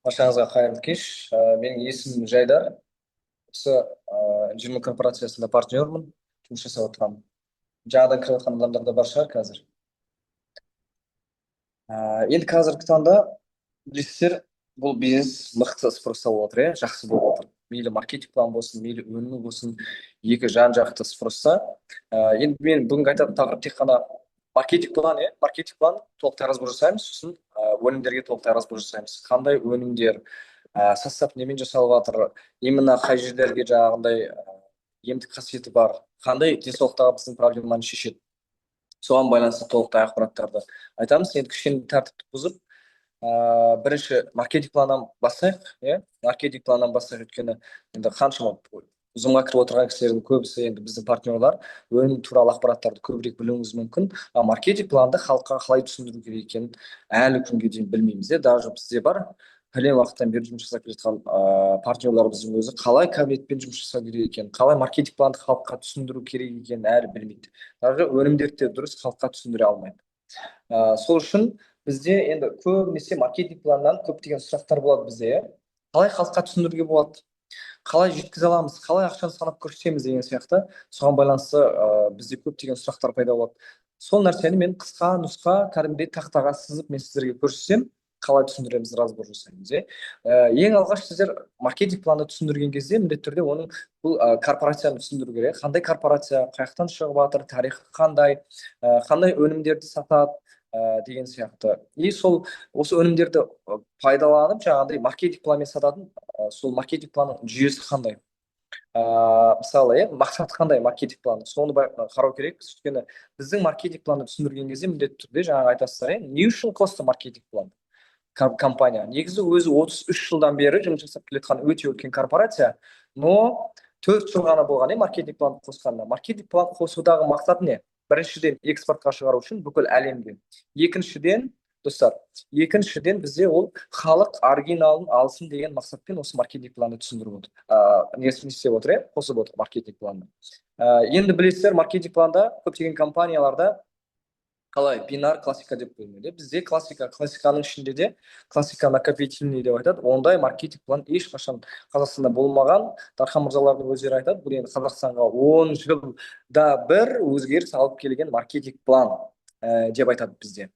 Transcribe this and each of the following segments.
Баршаңызға қайырлы кеш. Менің есімім Жайдар. Осы инженер корпорациясында партнермін, жұмыс жасап отырамын. Жаңадан кіріп жатқан адамдар да бар шығар қазір. Енді қазіргі таңда білесіздер, бұл бизнес мықты спрос алып отыр, жақсы болып отыр. Мейлі маркетинг план болсын, мейлі өнімі болсын, екі жан-жақты спросса. Енді мен бүгінгі айтатын тақырып тек қана маркетинг план, маркетинг план толықтай разбор жасаймыз, сосын өнімдерге толықтай разбор жасаймыз. Қандай өнімдер, состав немен жасалып жатыр, именно қай жерлерге жаңағындай емдік қасиеті бар, қандай денсаулықтағы біздің проблеманы шешеді. Соған байланысты толықтай ақпараттарды айтамыз. Енді кішкене тәртіпті бұзып, бірінші маркетинг планнан бастайық, маркетинг планнан бастайық, өйткені енді қаншама ұзынға кіріп отырған кісілердің көбісі енді біздің партнерлар өнім туралы ақпараттарды көбірек білуіңіз мүмкін. Маркетинг планды халыққа қалай түсіндіру керек екенін әлі күнге дейін білмейміз. Даже бізде бар пәлен уақыттан бері жұмыс жасап келе жатқан партнерларымыздың өзі қалай кабинетпен жұмыс жасау керек екенін, қалай маркетинг планды халыққа түсіндіру керек екенін әлі білмейді. Даже өнімдерді де дұрыс халыққа түсіндіре алмайды. Сол үшін бізде енді көбінесе маркетинг планнан көптеген сұрақтар болады бізде. Қалай халыққа түсіндіруге болады? Қалай жеткізе аламыз? Қалай ақшаны санап көрсетеміз деген сияқты. Соған байланысты бізде көптеген сұрақтар пайда болады. Сол нәрсені мен қысқа нұсқа кәдімгідей тақтаға сызып мен сіздерге көрсетсем, қалай түсіндіреміз, разбор жасаймыз. Ең алғаш сіздер маркетинг планды түсіндірген кезде міндетті түрде оның бұл корпорацияны түсіндіру керек. Қандай корпорация, қай жақтан шығып жатыр, тарихы қандай, қандай өнімдерді сатады деген сияқты. И сол осы өнімдерді пайдаланып жаңағыдай маркетинг планмен сататын сол маркетинг планның жүйесі қандай. Мысалы, мақсаты қандай маркетинг планы, соны қарау керекпіз. Өйткені біздің маркетинг планды түсіндірген кезде міндетті түрде жаңағы айтасыздар, не үшін қосты маркетинг план? Компания негізі өзі 33 жылдан бері жұмыс жасап келе жатқан өте үлкен корпорация, но 4 жыл ғана болған маркетинг план қосқанда. Маркетинг план қосудағы мақсат не? Біріншіден экспортқа шығару үшін бүкіл әлемге. Екіншіден, достар, бізде ол халық оригиналын алсын деген мақсатпен осы маркетинг планды түсіндіріп отыр. Не істеп отыр, қосып отыр маркетинг планды. Енді білесіздер, маркетинг планда көптеген компанияларда қалай бинар классика деп бөлінеді. Бізде классиканың ішінде де классика накопительный деп айтады. Ондай маркетинг план ешқашан Қазақстанда болмаған. Дархан мырзалардың өздері айтады, бұл енді Қазақстанға 10 жылда бір өзгеріс алып келген маркетинг план деп айтады бізде.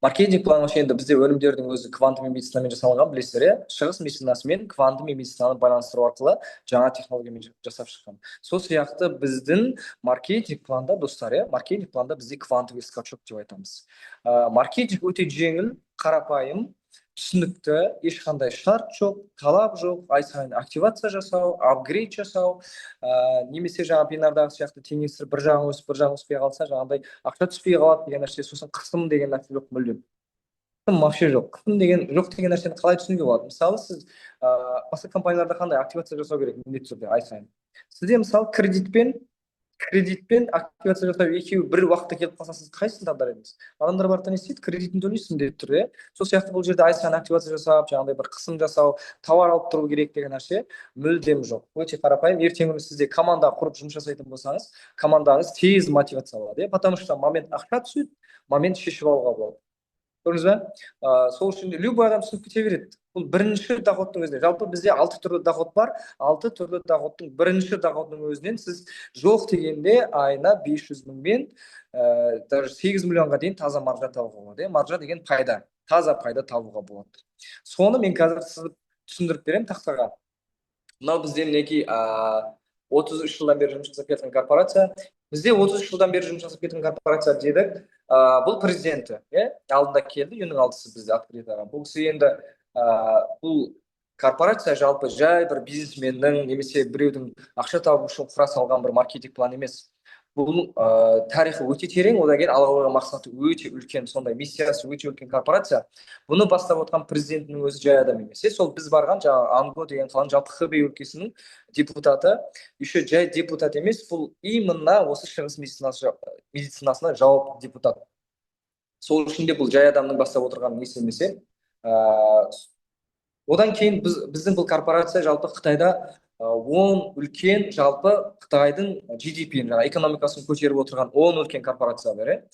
Маркетинг планы енді бізде өнімдердің өзі квантовый медицинамен жасалған, білесіздер, шығыс медицинасы мен квантовый медицинаны байланыстыру арқылы жаңа технологиямен жасап шыққан. Сол сияқты біздің маркетинг планда, достар, маркетинг планда бізде квантовый скачок деп айтамыз. Маркетинг өте жеңіл, қарапайым, түсінікті, ешқандай шарт жоқ, талап жоқ, ай сайын активация жасау, апгрейд жасау, немесе жаңа бинардағы сияқты теңестіріп бір жағын өсіп, бір жағын өспей қалса, жаңағыдай ақша түспей қалады деген нәрсе, сосын қысым деген нәрсе жоқ, мүлдем. Қысым вообще жоқ. Қысым деген жоқ деген нәрсені қалай түсінуге болады? Мысалы, сіз басқа компанияларда қандай активация жасау керек міндетті түрде ай сайын? Сізде мысалы кредитпен активация жасау екеуі бір уақытта келіп қалса, сіз қайсысын таңдар едіңіз? Адамдар барда не істейді? Кредитін төлейсіз міндетті түрде. Сол сияқты бұл жерде ай сайын активация жасап, жаңағыдай бір қысым жасау, тауар алып тұру керек деген нәрсе мүлдем жоқ. Өте қарапайым. Ертеңгі күні сізде команда құрып жұмыс жасайтын болсаңыз, командаңыз тез мотивация алады, потому что момент ақша түседі, момент шешіп алуға болады. Көрдіңіз бе? Сол үшін любой адам түсініп кете береді. Бұл бірінші доходтың өзіне. Жалпы бізде 6 түрлі доход бар. 6 түрлі доходтың бірінші доходының өзінен сіз жоқ дегенде айына 500 мың мен даже 8 миллионға дейін таза маржа табуға болады. Маржа деген пайда, таза пайда табуға болады. Соны мен қазір сізді түсіндіріп беремін тақтаға. Мынау бізде мінекей 33 жылдан бері жұмыс жасап кеткен корпорация. Бізде 33 жылдан бері жұмыс жасап кеткен корпорация дедік. Бұл президенті, алдында келді, үйінің алдысы бізде открытыға. Бұл кісі енді бұл корпорация жалпы жай бір бизнесменнің немесе біреудің ақша табу үшін құра салған бір маркетинг план емес. Бұл тарихы өте терең, одан кейін алға қойған мақсаты өте үлкен, сондай миссиясы өте үлкен корпорация. Бұны бастап отқан президентінің өзі жай адам емес. Сол біз барған жаңағы Анго деген қаланың жалпы Хэбэй өлкесінің депутаты, еще жай депутат емес, бұл именно осы шығыс медицинасына жауапты депутат. Сол үшін де бұл жай адамның бастап отырған несі емес. Одан кейін біздің бұл корпорация жалпы Қытайда 10 үлкен жалпы Қытайдың GDP-ін, экономикасын көтеріп отырған 10 үлкен корпорация бар.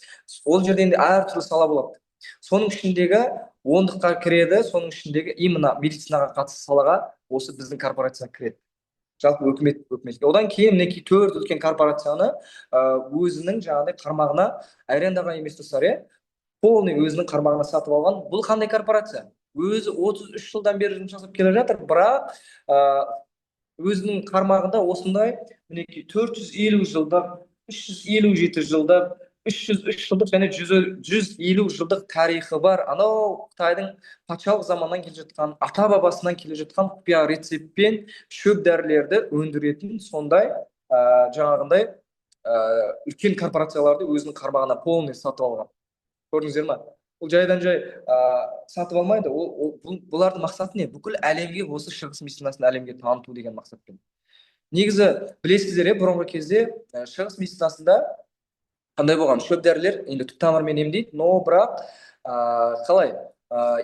Ол жерде енді әртүрлі сала болады. Соның ішіндегі ондыққа кіреді, соның ішіндегі именно медицинаға қатысты салаға осы біздің корпорация кіреді. Жалпы өкіметке. Одан кейін мінекей 4 үлкен корпорацияны өзінің жаңағыдай қармағына арендаға емес достар, полный өзінің қармағына сатып алған. Бұл қандай корпорация? Өзі 33 жылдан бері жұмыс жасап келе жатыр, бірақ өзінің қармағында осындай мінекей 450 жылдық, 357 жылдық, 303 жылдық және 150 жылдық тарихы бар. Анау Қытайдың патшалық заманнан келе жатқан, ата бабасынан келе жатқан құпия рецептпен шөп дәрілерді өндіретін сондай жаңағындай үлкен корпорацияларды өзінің қармағына полный сатып алған. Көрдіңіздер ма? Ол жайдан жай сатып алмайды. Бұлардың мақсаты не? Бүкіл әлемге осы шығыс медицинасын әлемге таныту деген мақсатпен. Негізі білесіздер, бұрынғы кезде шығыс медицинасында қандай болған? Шөп дәрілер енді түп тамырмен емдейді, но бірақ қалай?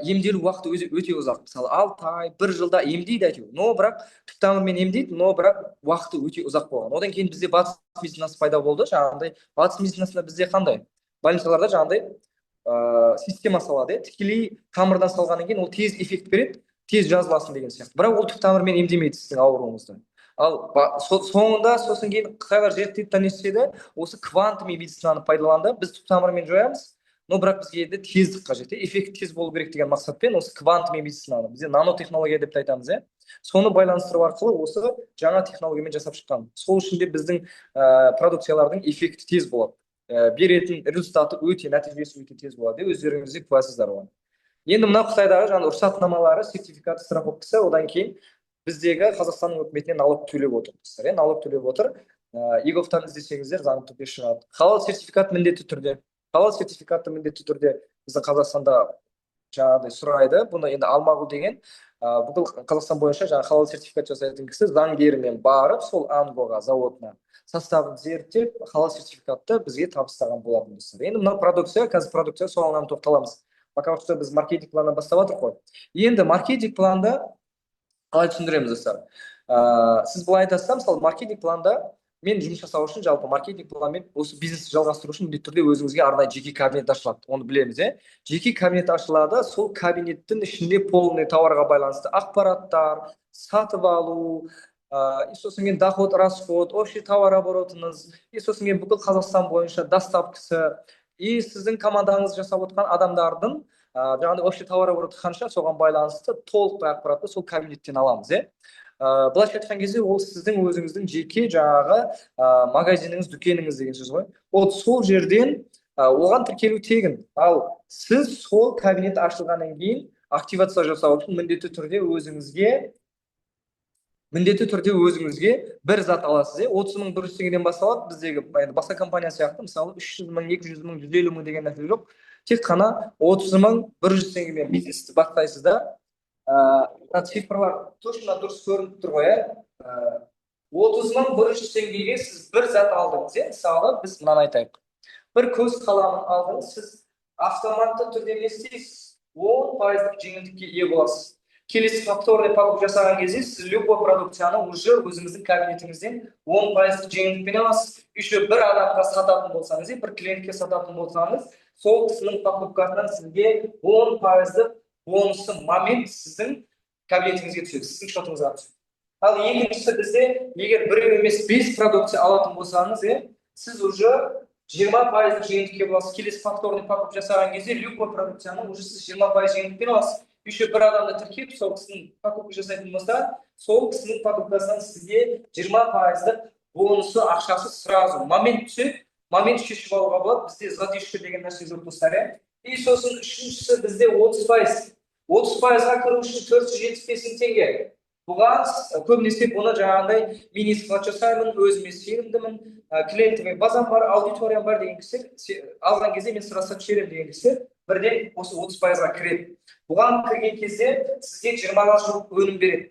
Емделу уақыты өте ұзақ. Мысалы 6 ай, 1 жылда емдейді әйтеуір. Но бірақ түп тамырмен емдейді, но бірақ уақыты өте ұзақ болған. Одан кейін бізде батыс медицинасы пайда болды. Жаңағындай батыс медицинасында бізде қандай? Больницаларда жаңағындай система салады, тікелей тамырдан салғаннан кейін ол тез эффект береді, тез жазыласың деген сияқты. Бірақ ол түп тамырмен емдемейді сіздің ауруыңызды. Ал соңында сосын кейін қытайлар зерттеді таныстырды, осы квантовый медицинаны пайдаланды. Біз түп тамырмен жоямыз, но бірақ бізге де тездік қажет, эффект тез болу керек деген мақсатпен осы квантовый медицинаны, бізде нанотехнология деп айтамыз, соны байланыстыру арқылы осы жаңа технологиямен жасап шыққан. Сол үшін де біздің продукциялардың эффекті тез болады. Беретін результаты өте, нәтижесі өте тез болады. Өздеріңіз де куәсіздер оған. Енді мына Қытайдағы жаңа рұқсатнамалары, сертификаты, страховкасы, одан кейін біздегі Қазақстанның үкіметіне налог төлеп отыр. Налог төлеп отыр. ЕГОВтан іздесеңіздер заңды түрде шығады. Халал сертификат міндетті түрде. Халал сертификатты міндетті түрде біздің Қазақстанда жаңағыдай сұрайды. Бұны енді Алмағұл деген бүкіл Қазақстан бойынша жаңа халал сертификат жасайтын кісі заңгермен барып, сол ангоға, заводына составын зерттеп, халал сертификатты бізге табыстаған болатын достар. Енді мына продукция, қазір продукция соңынан тоқталамыз. Пока что біз маркетинг планын бастап жатырмыз ғой. Енді маркетинг планды қалай түсіндіреміз достар? Сіз былай айтасыз, мысалы маркетинг планда мен жұмыс жасау үшін, жалпы маркетинг планмен осы бизнесті жалғастыру үшін міндетті түрде өзіңізге арнайы жеке кабинет ашылады. Оны білеміз, жеке кабинет ашылады, сол кабинеттің ішінде полный тауарға байланысты ақпараттар, сатып алу, и сосын кейін доход, расход, общий товар оборотыңыз, и сосын кейін бүкіл Қазақстан бойынша доставкасы, и сіздің командаңыз жасап отқан адамдардың жаңағыдай общий товар обороты қанша, соған байланысты толық ақпаратты сол кабинеттен аламыз, былайша айтқан кезде ол сіздің өзіңіздің жеке жаңағы магазиніңіз, дүкеніңіз деген сөз ғой. Ол сол жерден оған тіркелу тегін. Ал сіз сол кабинет ашылғаннан кейін активация жасау үшін міндетті түрде өзіңізге бір зат аласыз. 30.100 теңгеден басталады. Біздегі басқа компания сияқты, мысалы 300.000, 200.000, 150.000 деген нәрсе жоқ. Тек қана 30.100 теңгемен бизнесті бастайсыз да. Цифрлар точно дұрыс көрініп тұр ғой, 30.100 теңгеге сіз бір зат алдыңыз, мысалы біз мынаны айтайық. Бір көз қаламын алдыңыз, сіз автоматты түрде не істейсіз? 10% жеңілдікке ие боласыз. Келесі повторный покупка жасаған кезде сіз любой продукцияны уже өзіңіздің кабинетіңізден 10% жеңілдікпен аласыз. Еще бір адамға сататын болсаңыз, бір клиентке сататын болсаңыз, сол кісінің покупкасынан сізге 10% бонусы момент сіздің кабинетіңізге түседі, сіздің шотыңызға түседі. Ал екіншісі бізде, егер біреу емес 5 продукция алатын болсаңыз, сіз уже 20% жеңілдікке боласыз. Келесі повторный покупка жасаған кезде любой продукцияны уже сіз 20% жеңілдікпен аласыз. Еще бір адамды тіркеп, сол кісінің покупка жасайтын болса, сол кісінің покупкасынан сізге 20% бонусы, ақшасы сразу момент түседі. Момент шешіп алуға болады. Бізде задержка деген нәрсе жоқ достар. И сосын үшіншісі бізде 30%. 30%-ға кіру үшін 475 теңге. Бұған көбінесе бұны жаңағындай мен исхат жасаймын, өзіме сенімдімін, клиентіме базам бар, аудиториям бар деген кісі, алған кезде мен сұрасып жіберемін деген кісі бірден осы 30%-ға кіреді. Бұған кірген кезде сізге 20-ға жуық өнім береді.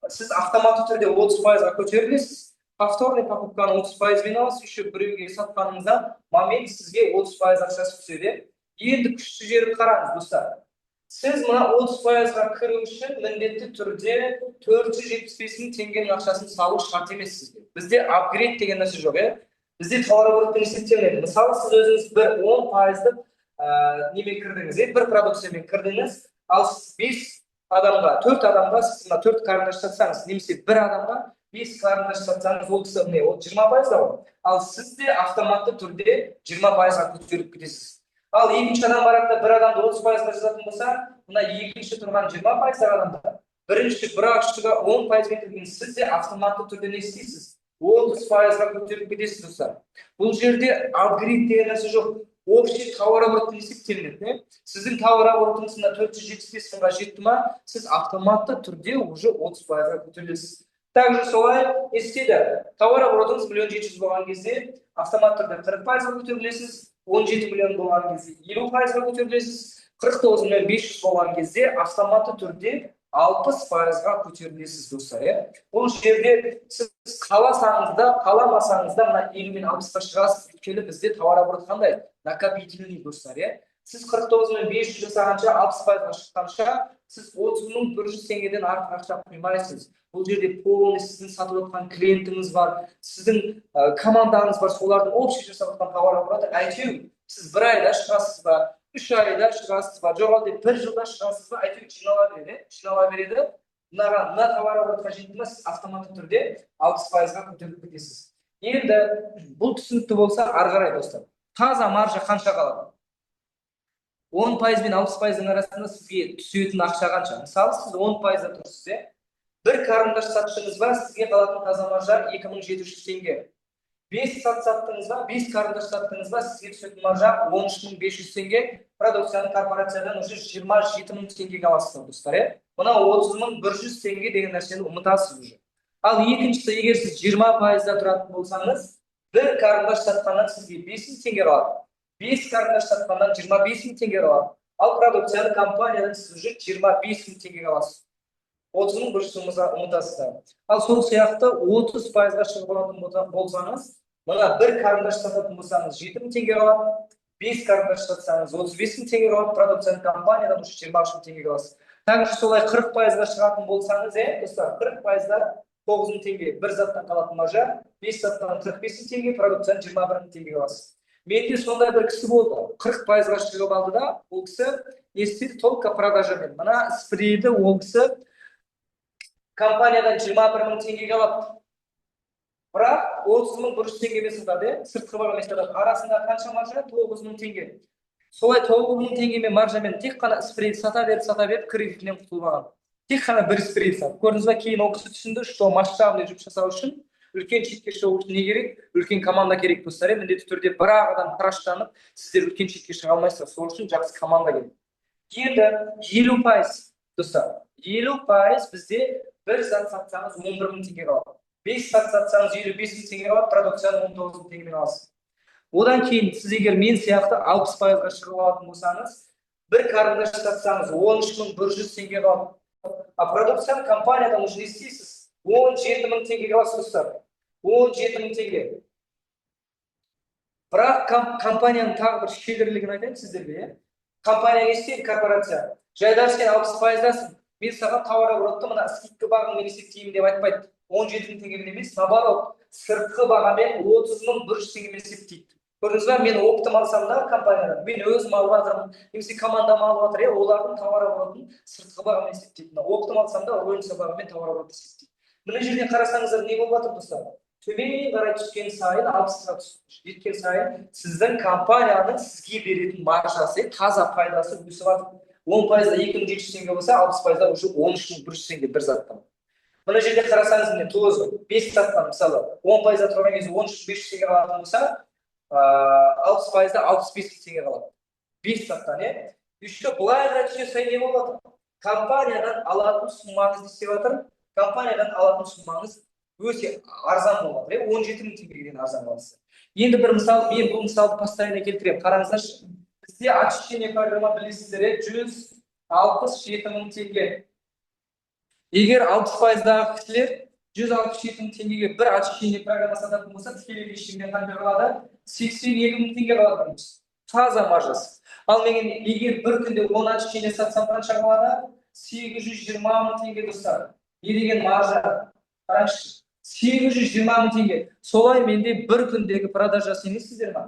Сіз автоматты түрде 30%-ға көтерілесіз, повторный покупканы 30%-мен аласыз, еще біреуге сатқаныңызда момент сізге 30% ақшасы түседі. Енді күшті жерін қараңыз достар. Сіз мына 30%-ға кіру үшін міндетті түрде 475.000 теңгенің ақшасын салу шарт емес сізге. Бізде апгрейд деген нәрсе жоқ, Бізде тауар обороты есептелінеді. Мысалы, сіз өзіңіз бір 10%-ды немен кірдіңіз, бір продукциямен кірдіңіз, Ал сіз 5 адамға, 4 адамға, сіз мына 4 қарындаш сатсаңыз, немесе 1 адамға 5 қарындаш сатсаңыз, ол кісі не, ол 20% да ғой. Ал сіз де автоматты түрде 20%-ға көтеріліп кетесіз. Ал екінші адам барады да 1 адамды 30%-ға жазатын болса, мына екінші тұрған 20% адамда бірінші бір ақшыға 10%-ға келген, сіз де автоматты түрде не істейсіз? 30%-ға көтеріліп кетесіз достар. Бұл жерде апгрейд деген нәрсе жоқ. Общий товарооборот есептелінеді. Сіздің товарооборотыңыз 475 мыңға жетті ма, сіз автоматты түрде уже 30%-ға көтерілесіз. Также солай істейді. Товарооборотыңыз 1 700 000 болған кезде автоматты түрде 40%-ға көтерілесіз, 17 миллион болған кезде 50%-ға көтерілесіз, 49 500 болған кезде автоматты түрде 60%-ға көтерілесіз достар. Бұл жерде сіз қаласаңыз да, қаламасаңыз да мына 50 мен 60-қа шығасыз. Өйткені бізде товарооборот қандай? Накопительный достар. Сіз 49 500 жасағанша, 60%-ға шыққанша, сіз 30 100 теңгеден артық ақша құймайсыз. Бұл жерде полный сіздің сатып отқан клиентіңіз бар, сіздің командаңыз бар, солардың общий жасап отқан товарообороты. Әйтеуір сіз 1 айда шығасыз ба, 3 айда шығасыз ба, жоқ әлде 1 жылда шығасыз ба, әйтеуір жинала береді. Мына товарооборотқа жетті ме, сіз автоматты түрде 60%-ға көтеріліп кетесіз. Енді бұл түсінікті болса, ары қарай достар, таза маржа қанша қалады? 10% мен 60%-ның арасында сізге түсетін ақша қанша? Мысалы, сіз 10%-да тұрсыз, бір қарындаш сатшыңыз бар, сізге қалатын таза маржа 2700 теңге. 5 саттыңыз ба, 5 қарындаш саттыңыз ба, сізге түсетін маржа 13500 теңге. Продукцияны корпорациядан уже 27 000 теңгеге аласыз достар. Мына 30 100 теңге деген нәрсені ұмытасыз уже. Ал екіншісі, егер сіз 20%-да тұратын болсаңыз, бір қарындаш сатқаннан сізге 5000 теңге қалады. 5 қарындаш сатқаннан 25000 теңге қалады. Ал продукцияны компаниядан сіз уже 25000 теңгеге аласыз. 30 100 ұмытасыздар. Ал сол сияқты 30%-ға шығып алатын болсаңыз, мына бір қарындаш сататын болсаңыз 7000 теңге қалады, 5 қарындаш сатсаңыз 35000 теңге қалады, продукцияны компаниядан уже 20000 теңге аласыз. Также солай 40%-ға шығатын болсаңыз, достар, 40%-да 9000 теңге бір заттан қалатын маржа, 5 заттан 45000 теңге, продукцияны 21000 теңге аласыз. Менде сондай бір кісі болды, 40%-ға шығып алды да, ол кісі естеді только продажамен. Мына спрейді ол кісі компаниядан 21000 теңгеге алады. Бірақ 30 100 теңгеге сатады, сыртқы бағамен сатады. Арасында қанша маржа? 9000 теңге. Солай 9000 теңгемен маржамен тек қана спрейд сата беріп, кредитінен құтылмаған. Тек қана бір спрейд сатып. Көрдіңіз ба, кейін ол кісі түсінді, что масштабный жұмыс жасау үшін, үлкен шетке шығу үшін не керек? Үлкен команда керек достар. Міндетті түрде бір адам тыраштанып, сіздер үлкен шетке шыға алмайсыздар. Сол үшін жақсы команда керек. Енді 50% достар. 50% бізде бір зат сатсаңыз 11000 теңге қалады. 5 зат сатсаңыз 25000 теңге қалады, продукцияны 19000 теңгемен аласыз. Одан кейін сіз егер мен сияқты 60%-ға шығып алатын болсаңыз, бір қарындаш сатсаңыз 13100 теңге қалады. А продукцияны компаниядан уже істейсіз 17000 теңгеге аласыз достар. 17000 теңге. Бірақ компанияның тағы бір шегірлігін айтайын сіздерге. Компания не істейді, корпорация? Жайдар сен 60%-дасың. Мен саған товарооборотты мына скидка бағамен есептеймін деп айтпайды. 17000 теңгемен емес, наоборот, сыртқы бағамен 30100 теңгемен есептейді. Көрдіңіз ба, мен оптым алсам да компаниядан, мен өзім алып жатырмын, немесе командам алып жатыр, олардың товарооборотын сыртқы бағамен есептейді. Оптым алсам да розничный бағамен товарооборот есептейді. Мына жерден қарасаңыздар не болып жатыр достар? Төмен қарай түскен сайын, 60-ға жеткен сайын, сіздің компанияның сізге беретін маржасы, таза пайдасы өсіп жатыр. 10%-да 2700 теңге болса, 60%-да уже 13100 теңге бір заттан. Мына жерде қарасаңыз, міне, 5 заттан, мысалы, 10%-да тұрған кезде 13500 теңге қалатын болса, 60%-да 65000 теңге қалады. 5 заттан, Еще былайға түсе сайын не болады? Компаниядан алатын суммаңыз десе жатыр, компаниядан алатын суммаңыз өте арзан болады, 17000 теңгеден арзан болады. Енді бір мысал, мен бұл мысалды постоянно келтіремін. Қараңыздаршы. Бізде очищение программа білесіздер, 167000 теңге. Егер 60%-дағы кісілер 167000 теңгеге бір очищение программа сататын болса, тікелей ештеңеден қандай қалады? 82000 теңге қалады. Таза маржасы. Ал мен егер бір күнде 10 очищение сатсам қанша қалады? 820 теңге достар. Не деген маржа? Қараңызшы. 820 теңге. Солай менде бір күндегі продажасы емессіздер ма?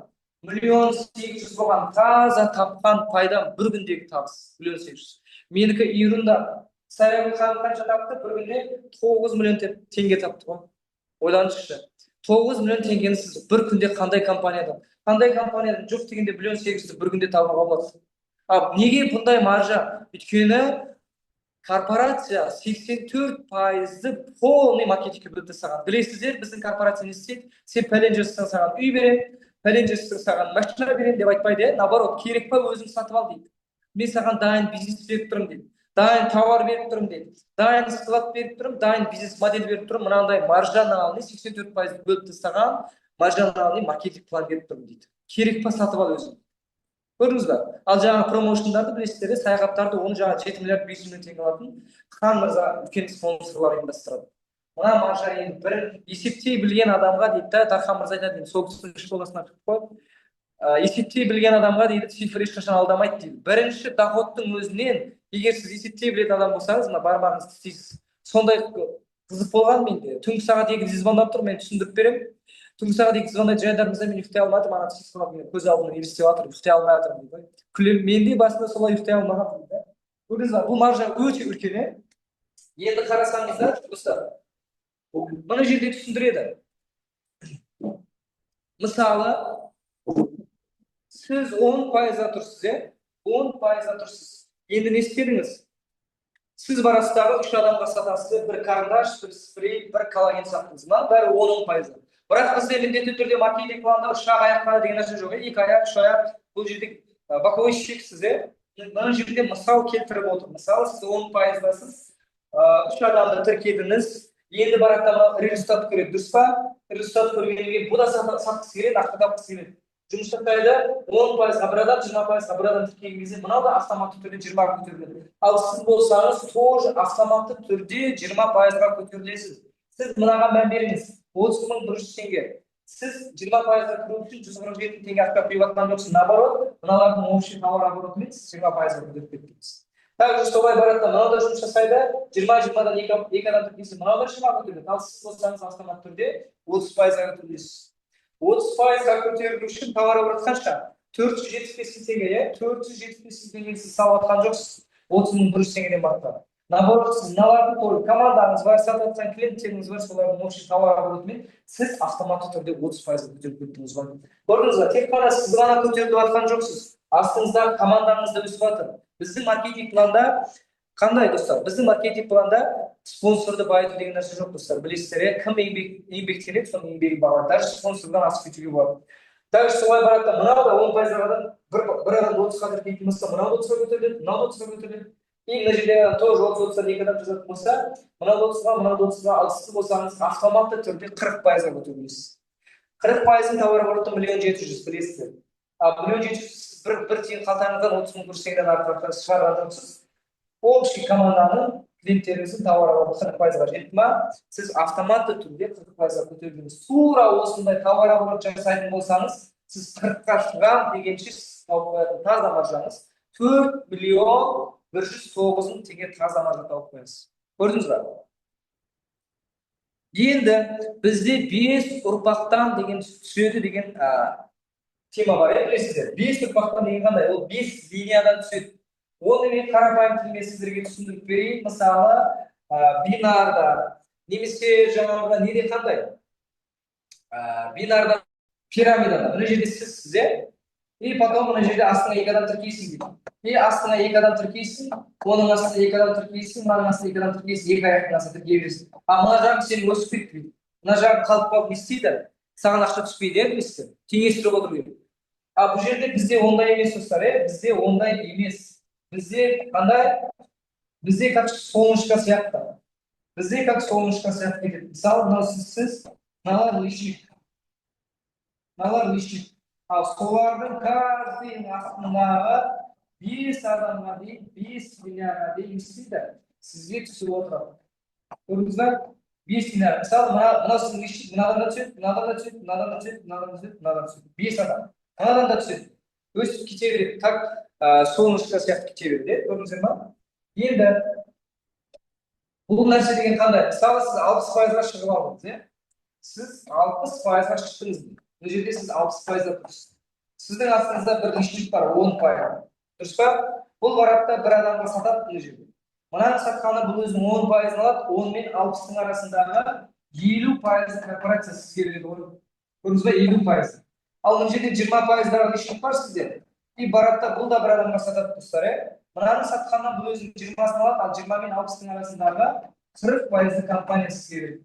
1 800 000 болған таза тапқан пайдам бір күндегі табыс. 1 800 000. Менікі июнда Сарайгүл ханым қанша тапты? Бір күнде 9 миллион теңге тапты ғой. Ойлаңызшы. 9 миллион теңгені сіз бір күнде қандай компаниядан жоқ дегенде 1,8 миллион бір күнде табуға болады. Неге бұндай маржа? Өйткені корпорация 84%-ді полный маркетингке бөлді саған. Білесіздер, біздің корпорация не істейді? Сен пәлен жасасаң саған үй беремін, пәлен жасасаң саған машина беремін деп айтпайды, наоборот, керек па өзің сатып ал дейді. Мен саған дайын бизнес беріп тұрмын дейді. Дайын тауар беріп тұрмын дейді. Дайын склад беріп тұрмын, дайын бизнес модель беріп тұрмын, мынандай маржинальный 84% бөліп тастаған маржинальный маркетинг план беріп тұрмын дейді. Керек па сатып ал өзің. Көрдіңіз ба? Ал жаңағы промоушндарды білесіздер, саяхаттарды оны жаңағы 7 миллиард 500 миллион теңге алатын Хан мырза үлкен спонсорлар ұйымдастырады. Мына маржа енді бір есептей білген адамға дейді да, Дархан мырза айтады, сол кісінің школасына кіріп қойып, есептей білген адамға дейді, цифр ешқашан алдамайды дейді. Бірінші доходтың өзінен, егер сіз есептей білетін адам болсаңыз, мына бармағыңызды тістейсіз. Сондай қызық болған менде. Түнгі сағат 2-де звондап тұр, мен түсіндіріп беремін. Түнгі сағат 2-де звондайды, Жайдар мырза, мен ұйықтай алмадым, ана цифрлап көз алдымда елестеп жатыр, ұйықтай алмай жатырмын дейді. Күлемін, мен де басында солай ұйықтай алмағанмын дейді. Көрдіңіз ба? Бұл маржа өте үлкен. Енді қарасаңыздар, достар, мына жерде түсіндіреді. Мысалы, сіз 10%-да тұрсыз, 10%-да тұрсыз. Енді не істедіңіз? Сіз барасыздағы 3 адамға сатасыз, бір карандаш, бір спрей, бір коллаген саттыңыз. Бәрі 10%. Бірақ бізде міндетті түрде маркетинг планда үш аяққа деген нәрсе жоқ. 2 аяқ, 3 аяқ. Бұл жерде боковой шексіз. Мына жерде мысал келтіріп отыр. Мысалы, сіз 10%-дасыз, 3 адамды тіркедіңіз. Енді барақтама результат көреді, дұрыс па? Результат көргенге бұл да сатқысы келеді, ақша тапқысы келеді. Жұмыс жағдайда 10%-ға бір адам, 20%-ға бір адам тіркеген кезде мынау да автоматты түрде 20-ға көтеріледі. Ал сіз болсаңыз, тоже автоматты түрде 20%-ға көтерілесіз. Сіз мынаға мән беріңіз. 30.100 теңге. Сіз 20%-ға кіру үшін 147 теңге ақша құйып жатқан жоқсыз. Наоборот, мыналардың общий тауар оборотымен сіз 20%-ға көтеріп кеттіңіз. Также солай барады, мынау да жұмыс жасайды, 20-20-дан 2 адам тіркесе, мынау да 20-ға көтеріледі. Ал сіз болсаңыз автоматты түрде 30%-ға көтерілесіз. 30%-ға көтерілу үшін тауар оборот қанша? 475 теңге, 475 теңге сіз салып жатқан жоқсыз. 30.100 теңгеден бастап. Наоборот, сіз мыналардың торы командаңыз бар, сатып жатқан клиенттеріңіз бар, солардың общий тауар оборотымен сіз автоматты түрде 30%-ға көтеріп кеттіңіз ғой. Көрдіңіз ба? Тек қана сіз ғана көтеріп жатқан жоқсыз. Астыңыздағы командаңыз да өсіп жатыр. Біздің маркетинг планда қандай, достар? Біздің маркетинг планда спонсорды байыту деген нәрсе жоқ, достар. Білесіздер, кім еңбектенеді, соның еңбегі бағаланады. Даже спонсордан асып кетуге болады. Даже солай барады, мынау да 10%-ға бір адам 30-ға тіркейтін болса, мынау 30-ға көтеріледі, мынау 30-ға көтеріледі. И мына жерде тоже 30-дан 2 адам жазатын болса, мынау 30-ға, мынау 30-ға, ал сіз болсаңыз автоматты түрде 40%-ға көтерілесіз. 40%-ның тауар обороты 1.700.000 білесіздер. Ал 1.700.000 бір тиын қалтаңыздан 30.000 теңгеден артық шығарған жоқсыз. Общий команданың клиенттеріңіздің тауар обороты 40%-ға жетті ма, сіз автоматты түрде 40%-ға көтерілдіңіз. Тура осындай тауар оборот жасайтын болсаңыз, сіз 40-қа шығам дегенше тауып қоятын таза маржаңыз 4.109.000 теңге таза маржа тауып қоясыз. Көрдіңіз ба? Енді бізде 5 ұрпақтан деген түседі деген тема бар, білесіздер. 5 ұрпақтан деген қандай? Ол 5 линиядан түседі. Оны мен қарапайым тілмен сіздерге түсіндіріп берейін. Мысалы, бинарда, немесе жаңағы неде қандай? Бинарда, пирамидада. Мына жерде сіз, и потом мына жерде астына 2 адам тіркейсің дейді. И астына 2 адам тіркейсің, оның астына 2 адам тіркейсің, мынаның астына 2 адам тіркейсің, 2 аяқтың астына тіркей бересің. А мына жағың сен өсіп кетті. Мына жағың қалып қалып не істейді? Саған ақша түспейді, білесіздер. Теңестіріп отыру керек. А бұл жерде бізде ондай емес, достар, бізде ондай емес. Бізде қандай? Бізде как солнышко сияқты. Бізде как солнышко сияқты кетеді. Мысалы, мынау сіз, мыналар лишник. Мыналар лишник. Ал солардың каждый астындағы 5 адамға дейін, 5 миллиардқа дейін істейді. Сізге түсіп отырады. Көрдіңіз ба? 5 миллиард. Мысалы, мынау сіздің лишник, мынадан да түседі, мынадан да түседі, мынадан да түседі, мынадан да түседі, мынадан да түседі. 5 адам. Мынадан да түседі. Өсіп кете береді. Как солнышко сияқты кете береді. Көрдіңіздер ма? Енді бұл нәрсе деген қандай? Мысалы, сіз 60%-ға шығып алдыңыз, сіз 60%-ға шықтыңыз. Бұл жерде сіз 60%-да тұрсыз. Сіздің астыңызда бір лишник бар, 10%. Дұрыс па? Бұл барады да бір адамға сатады бұл жерде. Мынаны сатқаны бұл өзінің 10% алады, 10 мен 60-тың арасындағы 50% корпорация сізге береді ғой. Көрдіңіз бе, 50%. Ал мына жерде 20%-дағы лишник бар сізде. И барады да бұл да бір адамға сатады достар, Мынаны сатқаннан бұл өзінің 20-сын алады, ал 20 мен 60-тың арасындағы 40% компания сізге береді.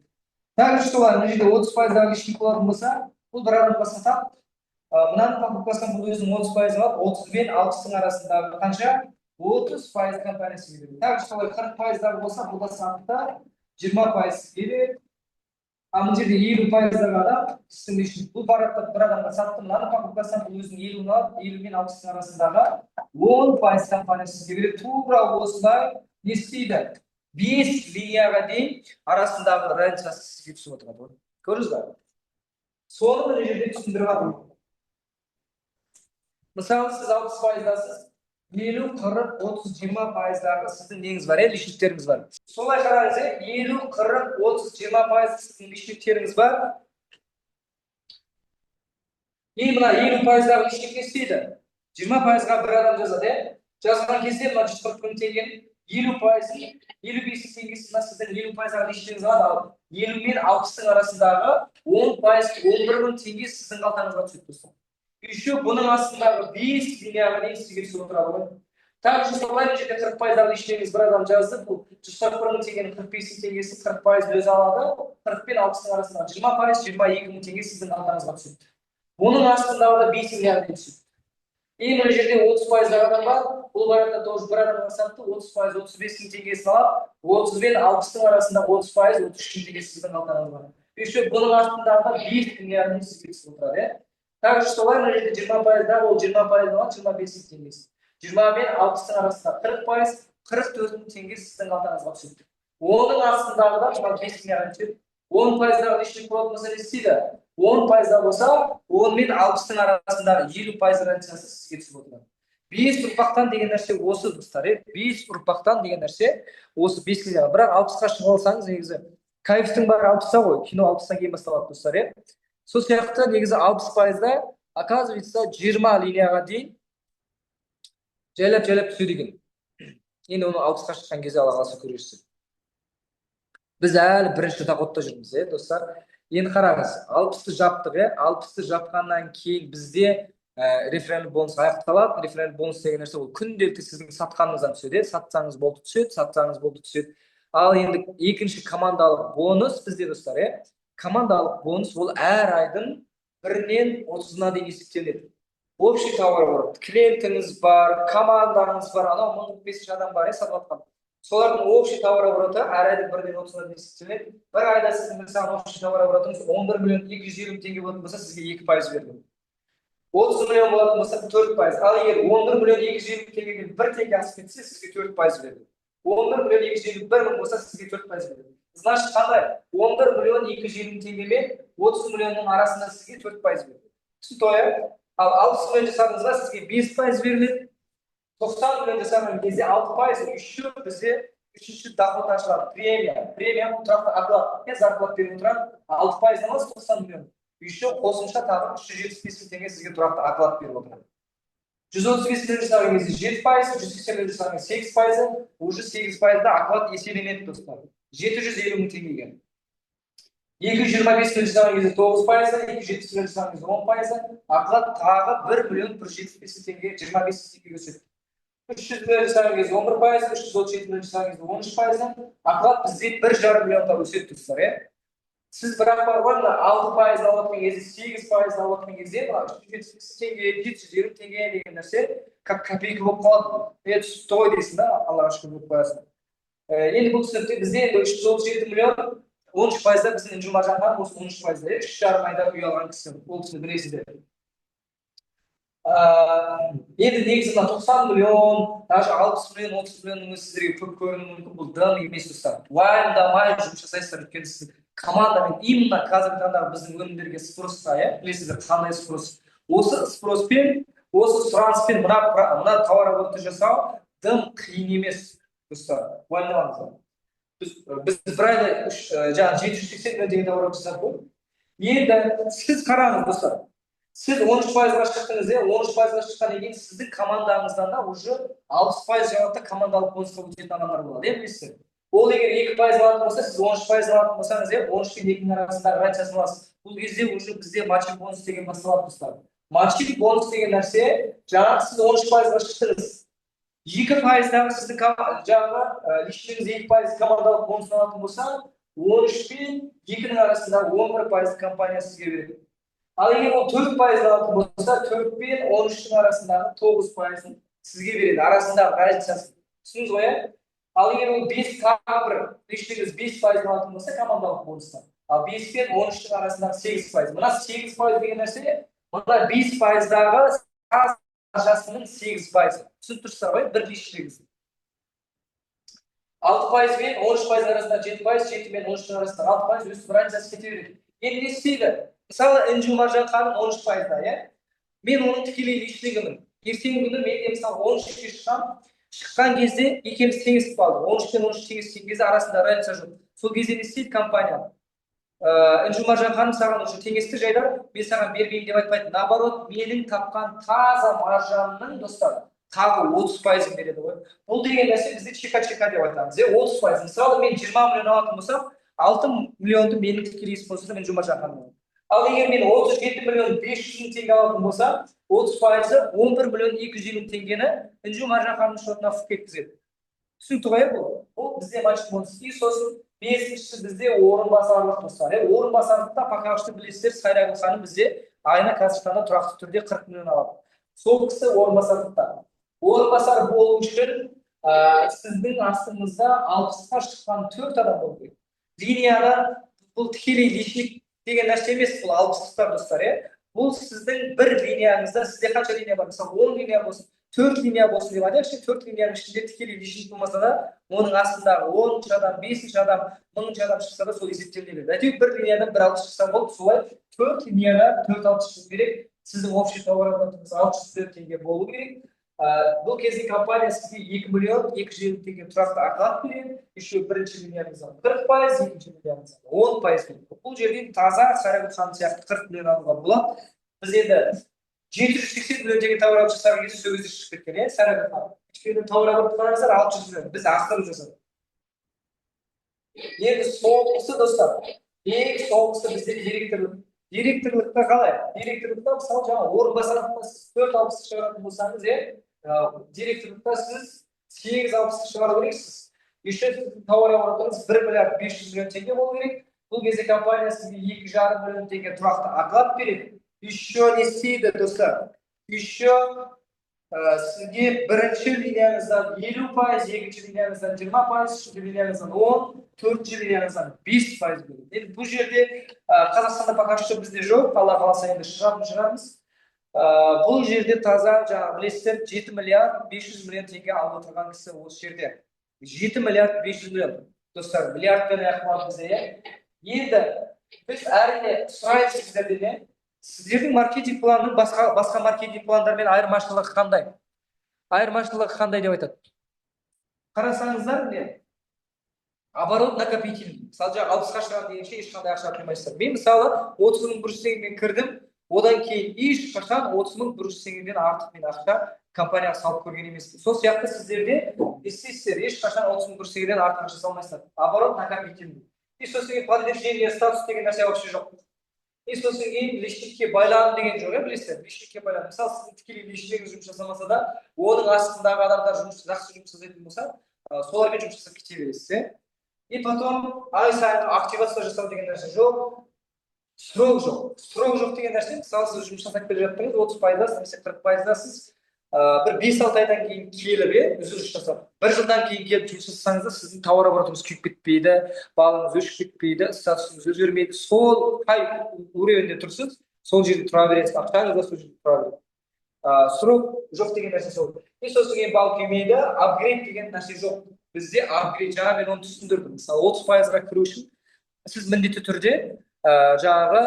Также что мына жерде 30%-дағы лишник болатын болса, бұл бір адамға сатады. Мынаны покупкасынан бұл өзінің 30% алады, 30 мен 60-тың арасындағы қанша? 30% компаниясы береді. Также солай 40%-дағы болса, бұл да сатты 20% береді. А мына жерде 50%-дағы адам сіздің лишник. Бұл барады бір адамға сатты, мынаны покупкасынан бұл өзінің 50-ін алады, 50 мен 60-тың арасындағы 10% компаниясы сізге береді. Тура осындай не істейді? 5 линияға дейін арасындағы разницасы сізге түсіп отырады. Көрдіңіз бе? Соны мына жерде түсіндіріп жатырмын. Мысалы, сіз 60%-дасыз, 50, 40, 30, 20%-дағы сіздің неңіз бар, лишниктеріңіз бар. Солай қараңыз, 50, 40, 30, 20% сіздің лишниктеріңіз бар. И мына 50%-дағы лишник не істейді? 20%-ға бір адам жазады, жазған кезде мына 140 мың теңгенің 50%-ін, 55 теңгесін сіздің 50%-ға лишнигіңіз алады, ал 50 мен 60-тың арасындағы 10%, 11 мың теңге сіздің қалтаңызға түседі достар. Еще бұның астындағы 5 линияға дейін сізге түсіп отырады ғой. Также солай мына жерде 40%-дағы лишнигіңіз бір адам жазды, бұл 141 мың теңгенің 45 теңгесі 40% өзі алады, 40 пен 60-тың арасындағы 20%, 22 мың теңге сіздің қалтаңызға түседі. Бұның астындағы да 5 линияға дейін түседі. И мына жерде 30%-дағы адам бар, бұл барада тоже бір адамға сатты, 30%, 35 мың теңгесін алады, 30 мен 60-тың арасында 30%, 33 мың теңгесі сіздің қалтаңызға. Еще бұның астындағы 5 линияға сізге түсіп отырады. Также солай мына жерде 20%-дағы ол 20% алады, 25 мың теңгесі. 20 мен 60-тың арасында 40%, 44 мың теңге сіздің қалтаңызға түседі. Оның астындағы да 5 линияға түседі. 10%-дағы лишник болатын болса не істейді? 10%-да болса, 10 мен 60-тың арасындағы 50% разницасы сізге түсіп отырады. 5 ұрпақтан деген нәрсе осы достар, 5 ұрпақтан деген нәрсе осы 5 линияға. Бірақ 60-қа шығып алсаңыз, негізі кайфтың бәрі 60-та ғой, кино 60-тан кейін басталады достар, Сол сияқты негізі 60%-да, оказывается, 20 линияға дейін жайлап түседі екен. Енді оны 60-қа шыққан кезде Алла қаласа көресіздер. Біз әлі бірінші доходта жүрміз, достар. Енді қараңыз, 60-ты жаптық, 60-ты жапқаннан кейін бізде референдум бонус аяқталады. Референдум бонус деген нәрсе ол күнделікті сіздің сатқаныңыздан түседі. Сатсаңыз болды түседі, сатсаңыз болды түседі. Ал енді екінші командалық бонус бізде достар, командалық бонус ол әр айдың 1-нен 30-на дейін есептеледі. Общий товарооборот, клиентіңіз бар, командаңыз бар, анау 1045 адам бар, сатыватқан. Солардың общий товарообороты әр айдың 1-нен 30-на дейін есептеледі. Бір айда сіздің мысалы общий товарооборотыңыз 11 миллион 250 мың теңге болатын болса, сізге 2% берді. 30 миллион болатын болса 4%. Ал егер 11 миллион 250 мың теңгеден 1 теңге асып кетсе, сізге 4% берді. 11 миллион 251 мың болса, сізге 4% берді. Значит, қандай? 11 миллион 250 мың теңге мен 30 миллионның арасында сізге 4% берді. Түсінді? Ал 60 миллион жасағаныңызға сізге 5% беріледі. 90 миллион жасаған кезде 6%, еще бізде үшінші доход ашылады. Премия тұрақты оклад. Зарплат беріп отырады, 6% аласыз 90 миллион. Еще қосымша тағы 375 мың теңге сізге тұрақты оклад беріп отырады. 135 миллион жасаған кезде 7%, 180 миллион жасаған 8%, уже 8%-да оклад еселенеді достар. 750 мың теңгеге. 225 миллион жасаған кезде 9%, 270 миллион жасаған кезде 10%, оклад тағы 1 миллион 175 теңге, 25 теңгеге өседі. 300 миллион жасаған кезде 11%, 337 миллион жасаған кезде 13%, оклад бізде 1,5 миллионға өседі достар, Сіз бірақ бар ғой, 6% алатын кезде, 8% алатын кезде, 370 теңге, 750 теңге деген нәрсе, как копейка болып қалады. Түсіпті ғой дейсің да, Аллаға шүкір болып қоясың. Енді бұл түсінікте бізде 337 миллион 13%-да біздің Жұмаржан ханым осы 13%-да, 3,5 айда үй алған кісі, ол кісіні білесіздер. Енді негізі 90 миллион, даже 60 миллион, 30 миллионның сіздерге көп көрінуі мүмкін, бұл дым емес достар. Уайымдамай жұмыс жасайсыздар, өйткені сіз командамен именно қазіргі таңдағы біздің өнімдерге спросқа, білесіздер қандай спрос. Осы спроспен, осы сұраныспен мына товарооборотты жасау дым қиын емес достар. Уайымдамаңыздар. Біз бір айда жаңағы 780 миллион теңге товарооборот жасадық қой. Енді сіз қараңыз достар. Сіз 13%-ға шықтыңыз, 13%-ға шыққаннан кейін сіздің командаңыздан да уже 60% жауапты командалық бонусқа өтетін адамдар болады, білесіздер. Ол егер 2% алатын болса, сіз 13% алатын болсаңыз, 13 пен 2-нің арасындағы разницасын аласыз. Бұл кезде уже бізде матчинг бонус деген басталады, достар. Матчинг бонус деген нәрсе, жаңағы сіз 13%-ға шықтыңыз. 2%-дағы сіздің жаңағы лишніңіз 2% командалық бонус алатын болса, 13 пен 2-нің арасындағы 11% компания сізге береді. Ал егер ол 4% алатын болса, 4 пен 13-нің арасындағы 9%-ын сізге береді, арасындағы разницасын. Түсіндіңіз ғой, Ал егер ол 5 тағы лишніңіз 5% алатын болса, командалық бонустан. Ал 5 пен 13-нің арасындағы 8%. Мына 8% деген нәрсе, мына 5%-дағы ақшасының 8%. Түсініп тұрсыздар ғой, бір лишніңіз. 6% пен 13% арасындағы 7%, 7 пен 13-нің арасындағы 6% өсіп разницасы кете береді. Енді не істейді? Мысалы, Інжу Маржан ханым 13%-да, мен оның тікелей лишнігімін. Ертеңгі күні мен мысалы 13-ке шыққан кезде екеуміз теңесіп қалды. 13 пен 13 теңескен кезде арасында разница жоқ. Сол кезде не істейді компания? Інжу Маржан ханым саған уже теңесті жайдар, мен саған бермеймін деп айтпайды. Наоборот, менің тапқан таза маржамның, достар, тағы 30%-ын береді ғой. Бұл деген нәрсе бізде чека-чека деп айтамыз. 30%. Мысалы, мен 20 миллион алатын болсам, 6 миллионды менің тікелей спонсорым Інжу Маржан ханым. Ал егер мен 37 миллион 500 мың теңге алатын болсам, 30%-ы 11 миллион 200 мың теңгені Інжу Маржан ханымның шотына кеткізеді. Түсінікті ғой бұл? Бұл бізде матчинг бонус. Сосын 5-ші бізде орынбасарлық достар. Орынбасарлықта пока что білесіздер, Сайрагүл ханым бізде айына Казахстанда тұрақты түрде 40 миллион алады. Сол кісі орынбасарлықта. Орынбасар болу үшін сіздің астыңызда 60-қа шыққан 4 адам болу керек. Линияда бұл тікелей лишник деген нәрсе емес, бұл 60-тар достар, Бұл сіздің бір линияңызда, сізде қанша линия бар? Мысалы, 10 линия болсын, 4 линия болсын деп айтайықшы, 4 линияның ішінде тікелей лишник болмаса да, оның астындағы 10-ші адам, 5-ші адам, 1000-ші адам шықса да сол есептелінеді. Әйтеуір бір линиядан 1-6 шықса болды, солай 4 линияда 4-6 шығу керек. Сіздің общий товар оборотыңыз 600 теңге болу керек. Бұл кезде компания сізге 2 миллион 250 теңге тұрақты ақылат береді. Еще бірінші линияңыздан 40%, екінші линияңыздан 10%. Бұл жерден таза Сайрагүл ханым сияқты 40 миллион алуға болады. Біз енді 780 миллион теңге товар оборот жасаған кезде сол кезде шығып кеткен, Сайрагүл ханым. Өйткені товар оборот қараңыздар 600 миллион. Біз ақырып жасадық. Енді соңғысы достар, ең соңғысы бізде директорлық. Директорлықта қалай? Директорлықта мысалы жаңа орынбасарлықта сіз 460 шығаратын болсаңыз, директорлықта сіз 860 шығару керексіз. Еще товар оборотыңыз 1 миллиард 500 миллион теңге болу керек. Бұл кезде компания сізге 2,5 миллион теңге тұрақты ақылат береді. Еще не істейді, достар. Еще сізге бірінші линияңыздан 50%, екінші линияңыздан 20%, үшінші линияңыздан 10%, төртінші линияңыздан 5% береді. Енді бұл жерде Қазақстанда пока что бізде жоқ, Алла қаласа енді шығарамыз. Бұл жерде таза, жаңа білесіздер, 7 миллиард 500 миллион теңге алып отырған кісі осы жерде. 7 миллиард 500 миллион. Достар, миллиардпен аяқталады бізде. Енді біз әрине сұраймыз сіздерден, сіздердің маркетинг планының басқа маркетинг пландармен айырмашылығы қандай? Айырмашылығы қандай деп айтады? Қарасаңыздар, оборот накопительный. Мысалы, 60-қа шығар дегенше ешқандай ақша құймайсыздар. Мен мысалы 30 мың бұрыш теңгемен кірдім, одан кейін ешқашан 30 мың бұрыш теңгеден артық мен ақша компанияға салып көрген емеспін. Сол сияқты сіздерде естейсіздер, ешқашан 30 мың бұрыш теңгеден артық ақша салмайсыздар. Оборот накопительный. И сосын кейін подтверждение статус деген нәрсе вообще жоқ. И сосын кейін лишникке байлану деген жоқ, білесіздер, лишникке байлану. Мысалы, сіздің тікелей лишнигіңіз жұмыс жасамаса да, оның астындағы адамдар жақсы жұмыс жасайтын болса, солармен жұмыс жасап кете бересіз. И потом ай сайын активация жасау деген нәрсе жоқ, срок жоқ. Срок жоқ деген нәрсе, мысалы, сіз жұмыс жасап келе жаттыңыз, 30%-дасыз, немесе 40%-дасыз, бір 5-6 айдан кейін келіп, үзіліс жасап, 1 жылдан кейін келіп жұмыс жасасаңыз да, сіздің товар оборотыңыз күйіп кетпейді, бағаңыз өшіп кетпейді, статусыңыз өзгермейді. Сол қай уровеньде тұрсыз, сол жерде тұра бересіз, ақшаңыз да сол жерде тұра береді. Срок жоқ деген нәрсе сол. И сосын кейін бал келмейді, апгрейд деген нәрсе жоқ. Бізде апгрейд, жаңа мен оны түсіндірдім. Мысалы, 30%-ға кіру үшін сіз міндетті түрде жаңағы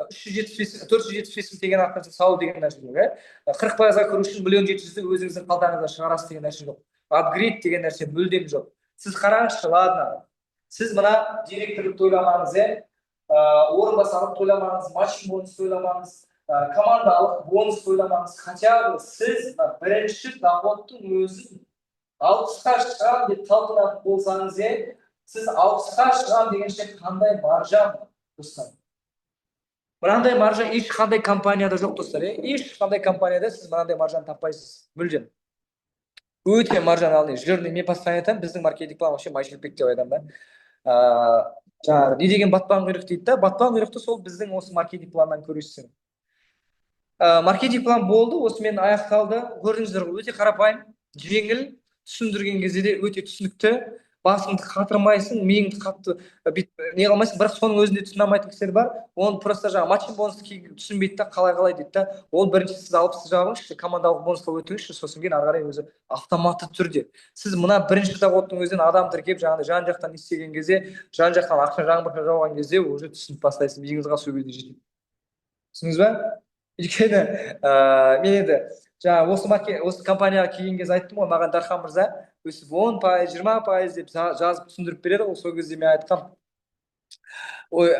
475 деген ақша салу деген нәрсе жоқ. 40%-ға кіру үшін 1 700 000-ді өзіңіздің қалтаңыздан шығарасыз деген нәрсе жоқ. Апгрейд деген нәрсе мүлдем жоқ. Сіз қараңызшы, ладно. Сіз мына директорлық ойламаңыз, орынбасарлық ойламаңыз, матчинг бонус ойламаңыз, командалық бонус ойламаңыз. Хотя бы сіз бірінші доходтың өзін 60-қа шығам деп талпынатын болсаңыз, сіз 60-қа шығам дегенше қандай маржа достар? Мынандай маржа ешқандай компанияда жоқ достар. Ешқандай компанияда сіз мынандай маржаны таппайсыз. Мүлдем. Өте маржинальный, жирный. Мен постоянно айтамын, біздің маркетинг план вообще майшелпек деп айтамын да. Жаңағы не деген батпан құйрық дейді да, батпан құйрықты сол біздің осы маркетинг планнан көресіздер. Маркетинг план болды, осымен аяқталды. Көрдіңіздер ғой, өте қарапайым, жеңіл, түсіндірген кезде де өте түсінікті. Басыңды қатырмайсың, миыңды қатты не қылмайсың, бірақ соның өзінде түсіне алмайтын кісілер бар. Оны просто жаңағы матчинг бонусты түсінбейді да, қалай дейді да. Ол бірінші сіз 60 жабыңызшы, командалық бонусқа өтіңізші, сосын кейін ары қарай өзі автоматты түрде. Сіз мына бірінші доходтың өзінен адам тіркеп, жаңағы жан жақтан істеген кезде, жан жақтан ақша жаңбыр жауған кезде уже түсініп бастайсыз, миыңызға сол кезде жетеді. Түсіндіңіз ба? Өйткені мен енді жаңағы осы компанияға келген кезде айттым ғой, маған Дархан мырза өсіп 10%, 20% деп жазып түсіндіріп береді ғой. Сол кезде мен айтқам, ой,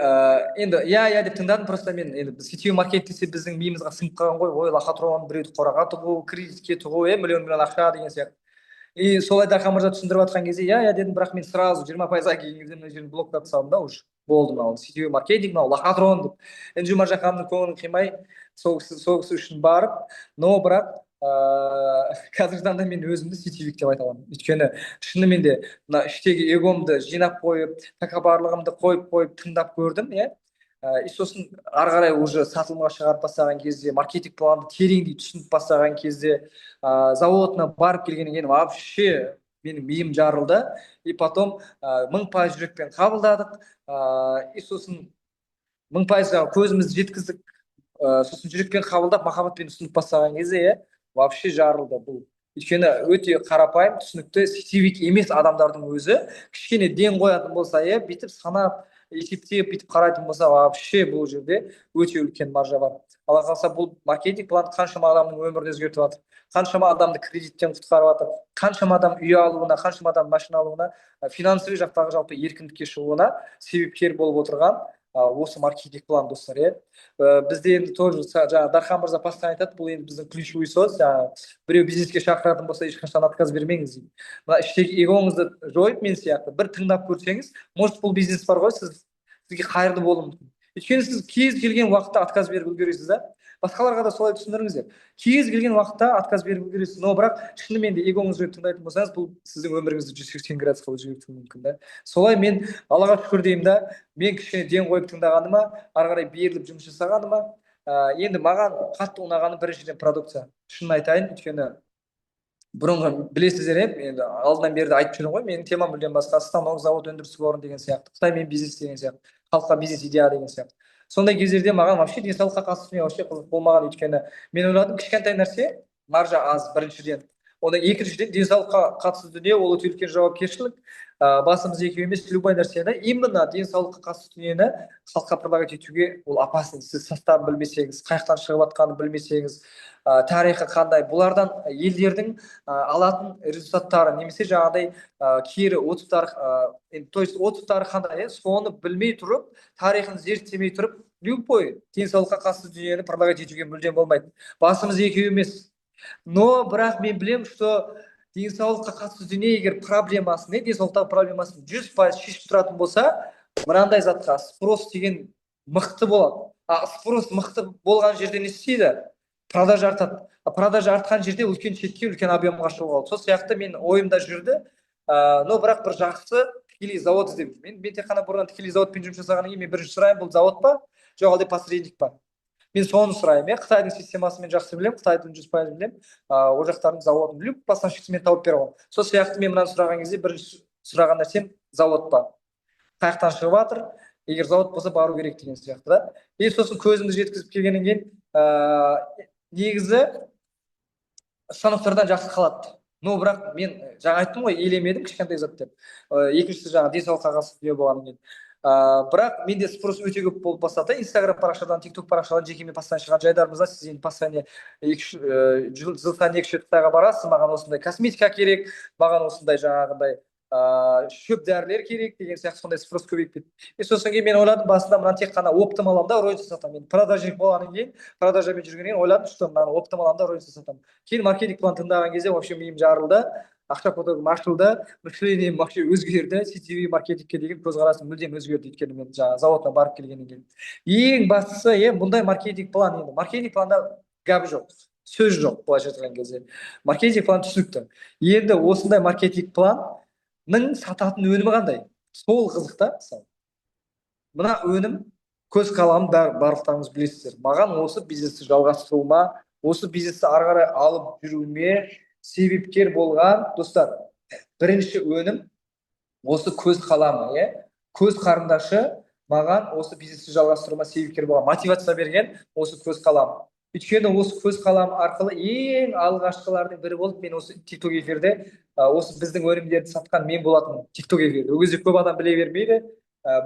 енді иә деп тыңдадым. Просто мен енді сетевой маркет десе біздің миымызға сіңіп қалған ғой, ой, лохотрон, біреуді қораға тығу, кредитке тығу, миллион ақша деген сияқты. И солай Дархан мырза түсіндіріп жатқан кезде иә дедім, бірақ мен сразу 20%-ға келген кезде мына жерін блоктап салдым да, уже болды, мынау сетевой маркетинг, мынау лохотрон деп. Енді Жомарт Жақанның көңілін қимай сол кісі үшін барып, но бірақ қазіргі таңда мен өзімді сетевик деп айта аламын. Өйткені шынымен де мына іштегі эгомды жинап қойып, тәкаппарлығымды қойып тыңдап көрдім, и сосын ары қарай уже сатылымға шығарып бастаған кезде, маркетинг планды тереңдей түсініп бастаған кезде, заводына барып келгеннен кейін вообще менің миым жарылды. И потом 1000% жүрекпен қабылдадық, и сосын 1000% көзімізді жеткіздік, сосын жүрекпен қабылдап махаббатпен түсініп бастаған кезде вообще жарылды бұл. Өйткені өте қарапайым, түсінікті, сетевик емес адамдардың өзі кішкене ден қоятын болса, бүйтіп санап, есептеп, бүйтіп қарайтын болса, вообще бұл жерде өте үлкен маржа бар. Алла қаласа, бұл маркетинг план қаншама адамның өмірін өзгертіп жатыр, қаншама адамды кредиттен құтқарып жатыр, қаншама адам үй алуына, қаншама адам машина алуына, финансовый жақтағы жалпы еркіндікке шығуына себепкер болып отырған осы маркетинг план достар. Бізде енді тоже жаңағы Дархан мырза постоянно айтады, бұл енді біздің ключевой сөз, біреу бизнеске шақыратын болса ешқашан отказ бермеңіз дейді. Мына іштегі эгоңызды жойып, мен сияқты бір тыңдап көрсеңіз, может бұл бизнес бар ғой, сізге қайырлы болуы мүмкін. Өйткені сіз кез келген уақытта отказ беріп үлгересіз да. Басқаларға да солай түсіндіріңіздер. Кез келген уақытта отказ беріп үлгересіз, но бірақ шынымен де эгоңызды жойып тыңдайтын болсаңыз, бұл сіздің өміріңізді 180 градусқа өзгертуі мүмкін да. Солай мен Аллаға шүкір деймін да, мен кішкене ден қойып тыңдағаныма, ары қарай беріліп жұмыс жасағаныма, енді маған қатты ұнағаны біріншіден продукция. Шынын айтайын, өйткені бұрынғы білесіздер, енді алдынан бері айтып жүрмін ғой, менің темам мүлдем басқа, станок, завод, өндіріс орын деген сияқты, Қытаймен бизнес деген сияқты, халыққа бизнес идея деген сияқты. Сондай кездерде маған вообще денсаулыққа қатысты вообще қызық болмаған, өйткені мен ойладым, кішкентай нәрсе, маржа аз біріншіден. Одан екіншіден денсаулыққа қатысты дүние, ол өте үлкен жауапкершілік. Басымыз екеу емес, любой нәрсені, именно денсаулыққа қатысты дүниені халыққа предлагать етуге ол опасно. Сіз составын білмесеңіз, қай жақтан шығып жатқанын білмесеңіз, тарихы қандай, бұлардан елдердің алатын результаттары немесе жаңағыдай кері отзывтар, то есть отзывтары қандай, соны білмей тұрып, тарихын зерттемей тұрып, любой денсаулыққа қатысты дүниені предлагать етуге мүлдем болмайды. Басымыз екеу емес. Но бірақ мен білем, что денсаулыққа қатысты дүние егер проблемасын, денсаулықтағы проблемасын 100% шешіп тұратын болса, мынандай затқа спрос деген мықты болады. Спрос мықты болған жерде не істейді? Продажа артады. Продажа артқан жерде үлкен шетке, үлкен объемға шығуға. Сол сияқты мен ойымда жүрді, но бірақ бір жақсы тікелей завод іздеп жүрмін. Мен тек қана бұрын тікелей заводпен жұмыс жасағаннан кейін мен бірінші сұраймын, бұл завод па, жоқ әлде посредник па? Мен соны сұраймын. Қытайдың системасын мен жақсы білемін, Қытайдың 100% білемін, ол жақтардың заводын біліп, поставщикті мен тауып бере аламын. Сол сияқты мен мынаны сұраған кезде бірінші сұраған нәрсем завод па? Қай жақтан шығып жатыр? Егер завод болса бару керек деген сияқты да. И сосын көзімді жеткізіп келгеннен кейін негізі станоктардан жақсы қалады. Но бірақ мен жаңа айттым ғой, елемедім кішкентай зат деп. Екіншісі жаңа денсаулыққа қатысты дүние болғаннан кейін. Бірақ менде спрос өте көп болып бастады. Инстаграм парақшадан, тикток парақшадан жекеме постоянно шығатын жайдарымызда, сіз енді постоянно жыл сайын 2-3 рет Қытайға барасыз, маған осындай косметика керек, маған осындай жаңағындай шөп дәрілер керек деген сияқты сондай спрос көбейіп кетті. Сосын кейін мен ойладым, басында мынаны тек қана оптом аламын да розница сатамын. Мен продажник болғаннан кейін, продажамен жүргеннен кейін ойладым, что мынаны оптом аламын да розница сатамын. Кейін маркетинг план тыңдаған кезде вообще миым жарылды, ақша потогым ашылды, мышлением вообще өзгерді, сетевой маркетингке деген көзқарасым мүлдем өзгерді, өйткені мен жаңағы заводына барып келгеннен кейін. Ең бастысы, бұндай маркетинг план, енді маркетинг планда гәп жоқ, сөз жоқ былайша айтқан кезде. Маркетинг план түсінікті. Енді осындай маркетинг планның сататын өнімі қандай? Сол қызық та, мысалы. Мына өнім көз қаламын, барлықтарыңыз білесіздер. Маған осы бизнесті жалғастыруыма, осы бизнесті ары қарай алып жүруіме себепкер болған, достар, бірінші өнім осы көз қаламы, көз қарындашы маған осы бизнесті жалғастыруыма себепкер болған, мотивация берген осы көз қалам. Өйткені осы көз қалам арқылы ең алғашқылардың бірі болып, мен осы TikTok эфирде осы біздің өнімдерді сатқан мен болатын TikTok эфирде. Ол кезде көп адам біле бермейді.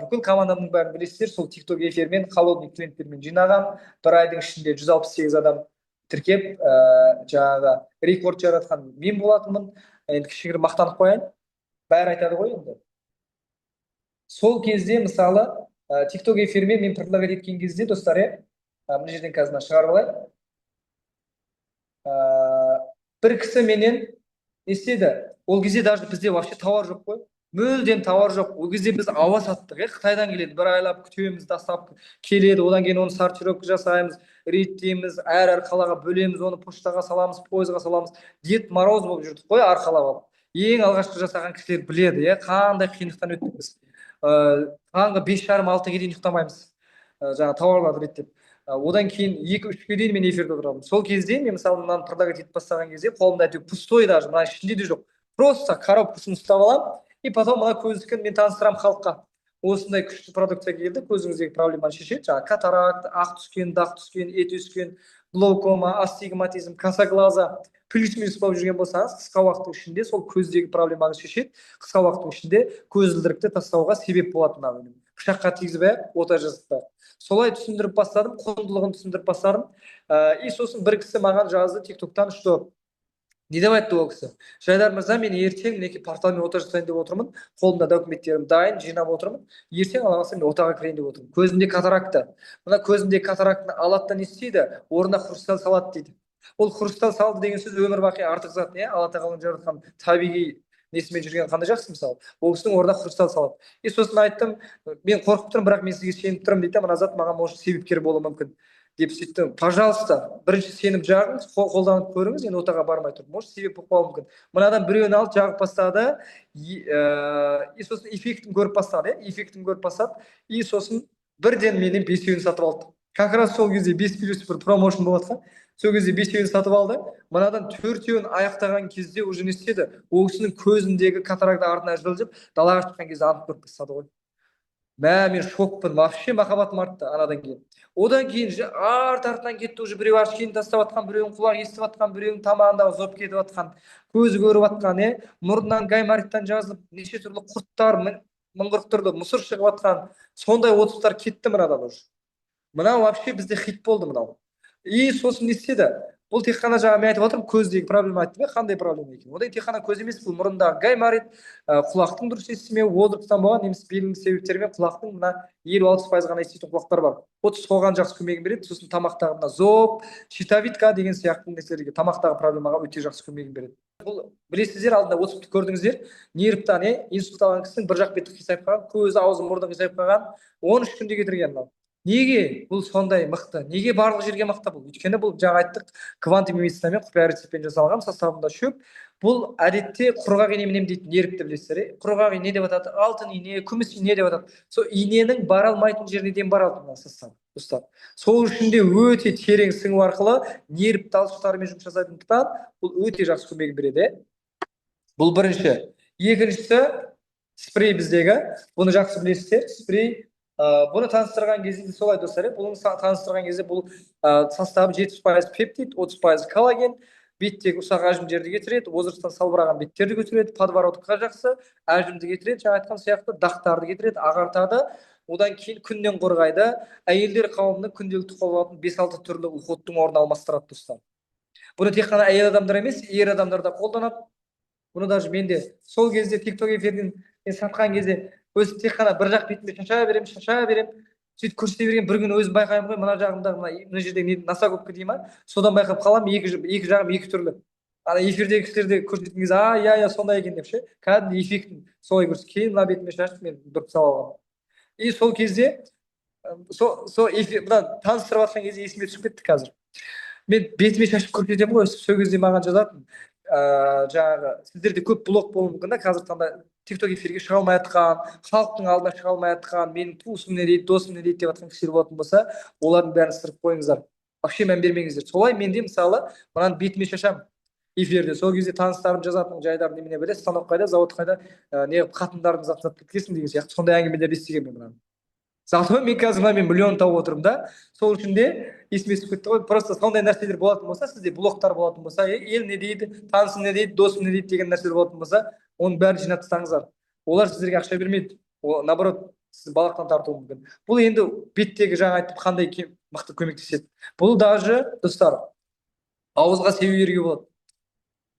Бүкіл командамның бәрін білесіздер, сол TikTok эфирмен холодный клиенттермен жинаған. Бір айдың ішінде 168 адам тіркеп, жаңағы рекорд жаратқан мен болатынмын. Енді кішігірім мақтанып қояйын. Бәрі айтады ғой енді. Сол кезде мысалы TikTok эфирмен мен предлагать еткен кезде, достар, мына жерден қазір шығарып алайын. Бір кісі менен не істеді? Ол кезде даже бізде вообще тауар жоқ қой. Мүлдем тауар жоқ. Ол кезде біз ауа саттық, Қытайдан келеді. Бір айлап күтеміз, тастап келеді. Одан кейін оны сортировка жасаймыз, реттейміз, әр қалаға бөлеміз, оны поштаға саламыз, пойызға саламыз. Дед Мороз болып жүрдік қой, арқалап алып. Ең алғашқы жасаған кісілер біледі, қандай қиындықтан өттік біз. Таңғы 5:30-6-ға дейін ұйықтамаймыз. Жаңа тауарларды реттеп. Одан кейін 2-3-ге дейін мен эфирде отырамын. Сол кезде мен мысалы мынаны предлагать етіп бастаған кезде қолымда әйтеуір пустой, даже мына ішінде де жоқ. Просто коробкасын ұстап аламын, и потом мына көздікін мен таныстырамын халыққа. Осындай күшті продукция келді, көзіңіздегі проблеманы шешеді. Жаңағы катаракт, ақ түскен, дақ түскен, ет өскен, глаукома, астигматизм, косоглаза, плюс-минус болып жүрген болсаңыз, қысқа уақыттың ішінде сол көздегі проблеманы шешеді. Қысқа уақыттың ішінде көзілдірікті тастауға себеп болады мына өнім. Пышаққа тигізбей, ота жасатпай. Солай түсіндіріп бастадым, құндылығын түсіндіріп бастадым. И сосын бір кісі маған жазды TikToктан, что не деп айтты ол кісі? Жайдар мырза, мен ертең мінекей порталмен ота жасайын деп отырмын. Қолымда документтерім дайын, жинап отырмын. Ертең Алла қаласа мен отаға кірейін деп отырмын. Көзімде катаракта. Мына көзімде катарактыны алады да не істейді? Орнына хрусталь салады дейді. Ол хрусталь салды деген сөз өмір бақи артық зат, Алла тағаланың жаратқан табиғи несімен жүрген қандай жақсы, мысалы. Ол кісінің орнына хрусталь салады. И сосын айттым, мен қорқып тұрмын, бірақ мен сізге сеніп тұрмын дейді, мына зат маған может себепкер болуы мүмкін деп сөйттім. Пожалуйста, бірінші сеніп жағыңыз, қолданып көріңіз, енді отаға бармай тұрып, может себеп болып қалуы мүмкін. Мынадан біреуін алып жағып бастады, и сосын эффектін көріп бастады, и сосын бірден менен 5-еуін сатып алды. Как раз сол кезде 5+1 промоушн болатқан. Сол кезде 5-еуін сатып алды. Мынадан 4-еуін аяқтаған кезде уже не істеді? Ол кісінің көзіндегі катаракта артына жылжып, далаға шыққан кезде анық көріп бастады ғой. Мен шокпын, вообще махаббатым артты анадан кейін. Одан кейін артынан кетті, уже біреу ашкені тастап атқан, біреуін құлақ естіп атқан, біреуін тамағындағы зоп кетіп атқан, көзі көріп атқан, мұрнынан гаймориттан жазылып, неше түрлі құрттар, мыңғырық түрлі мұсыр шығып атқан, сондай отыздар кетті мынадан уже. Мынау вообще бізде хит болды мынау. И сосын не істеді? Бұл тек қана жаңа мен айтып отырмын, көздегі проблема айттым, қандай проблема екен? Одан тек қана көз емес, бұл мұрындағы гайморит, құлақтың дұрыс естімеуі, возрасттан болған немесе белгілі себептермен құлақтың мына 50-60% ғана еститін құлақтар бар. Соған жақсы көмегін береді. Сосын тамақтағы мына зоб, щитовидка деген сияқты нәрселерге, тамақтағы проблемаға өте жақсы көмегін береді. Бұл білесіздер, алдында отызды көрдіңіздер, нервтан инсульт алған кісінің бір жақ беті қисайып қалған, көзі, аузы, мұрны қисайып қалған, 13 күнде кетірген мынау. Неге бұл сондай мықты? Неге барлық жерге мықты бұл? Өйткені бұл жаңа айттық, квантум медицинамен құпия рецептпен жасалған, составында шөп. Бұл әдетте құрғақ инемен емдейтін нервті білесіздер. Құрғақ ине деп атады, алтын ине, күміс ине деп атады. Сол иненің бара алмайтын жеріне дейін бара алады мына состав, достар. Сол үшін де өте терең сіңу арқылы нерв талшықтарымен жұмыс жасайтындықтан бұл өте жақсы көмегін береді. Бұл бірінші. Екіншісі спрей біздегі. Бұны жақсы білесіздер. Спрей. Бұны таныстырған кезде солай, достар. Бұны таныстырған кезде бұл составы 70% пептид, 30% коллаген, беттегі ұсақ әжімдерді кетіреді, возрасттан салбыраған беттерді көтереді, подворотқа жақсы, әжімді кетіреді, жаңа айтқан сияқты дақтарды кетіреді, ағартады. Одан кейін күннен қорғайды. Әйелдер қауымының күнделікті қолданатын 5-6 түрлі уходтың орнын алмастырады, достар. Бұны тек қана әйел адамдар емес, ер адамдар да қолданады. Бұны даже менде сол кезде тикток эфирден сатқан кезде өзі тек қана бір жақ бетіме шаша беремін. Сөйтіп көрсете берген бір күні өзім байқаймын ғой, мына жағымдағы мына жердегі носогловка дей ма, содан байқап қаламын, екі жағым екі түрлі. Ана эфирдегі кісілерде көрсеткен кезде иә сондай екен деп ше, кәдімгі эффектін солай көрсетіп, кейін мына бетіме шашып мен дұрып салып алғанмын. И сол кезде сол мына таныстырып жатқан кезде есіме түсіп кетті қазір. Мен бетіме шашып көрсетемін ғой, сол кезде маған жазатын жаңағы сіздерде көп блог болуы мүмкін да, қазір таңда тикток эфирге шыға алмай жатқан, халықтың алдына шыға алмай жатқан, менің туысым не дейді, досым не дейді деп жатқан кісілер болатын болса, олардың бәрін ысырып қойыңыздар, вообще мән бермеңіздер. Солай менде мысалы мынаны бетіме шашамын эфирде, сол кезде таныстарым жазатын жайдарын немене білесіз, станок қайда, завод қайда, не қатындарыңыз зат кеткесін деген сияқты сондай әңгімелерді естігенмін мынаны. Зато мен қазір мен миллион тауып отырмын да. Сол үшін де есіме түсіп кетті ғой. Просто сондай нәрселер болатын болса, сізде блогтар болатын болса, ел не дейді, танысым не дейді, досым не дейді деген нәрселер болатын болса, оның бәрін жинап тастаңыздар. Олар сіздерге ақша бермейді. Наоборот, сізді балақтан тартуы мүмкін. Бұл енді беттегі жаңа айтып қандай мықты көмектеседі. Бұл даже, достар, ауызға себу болады.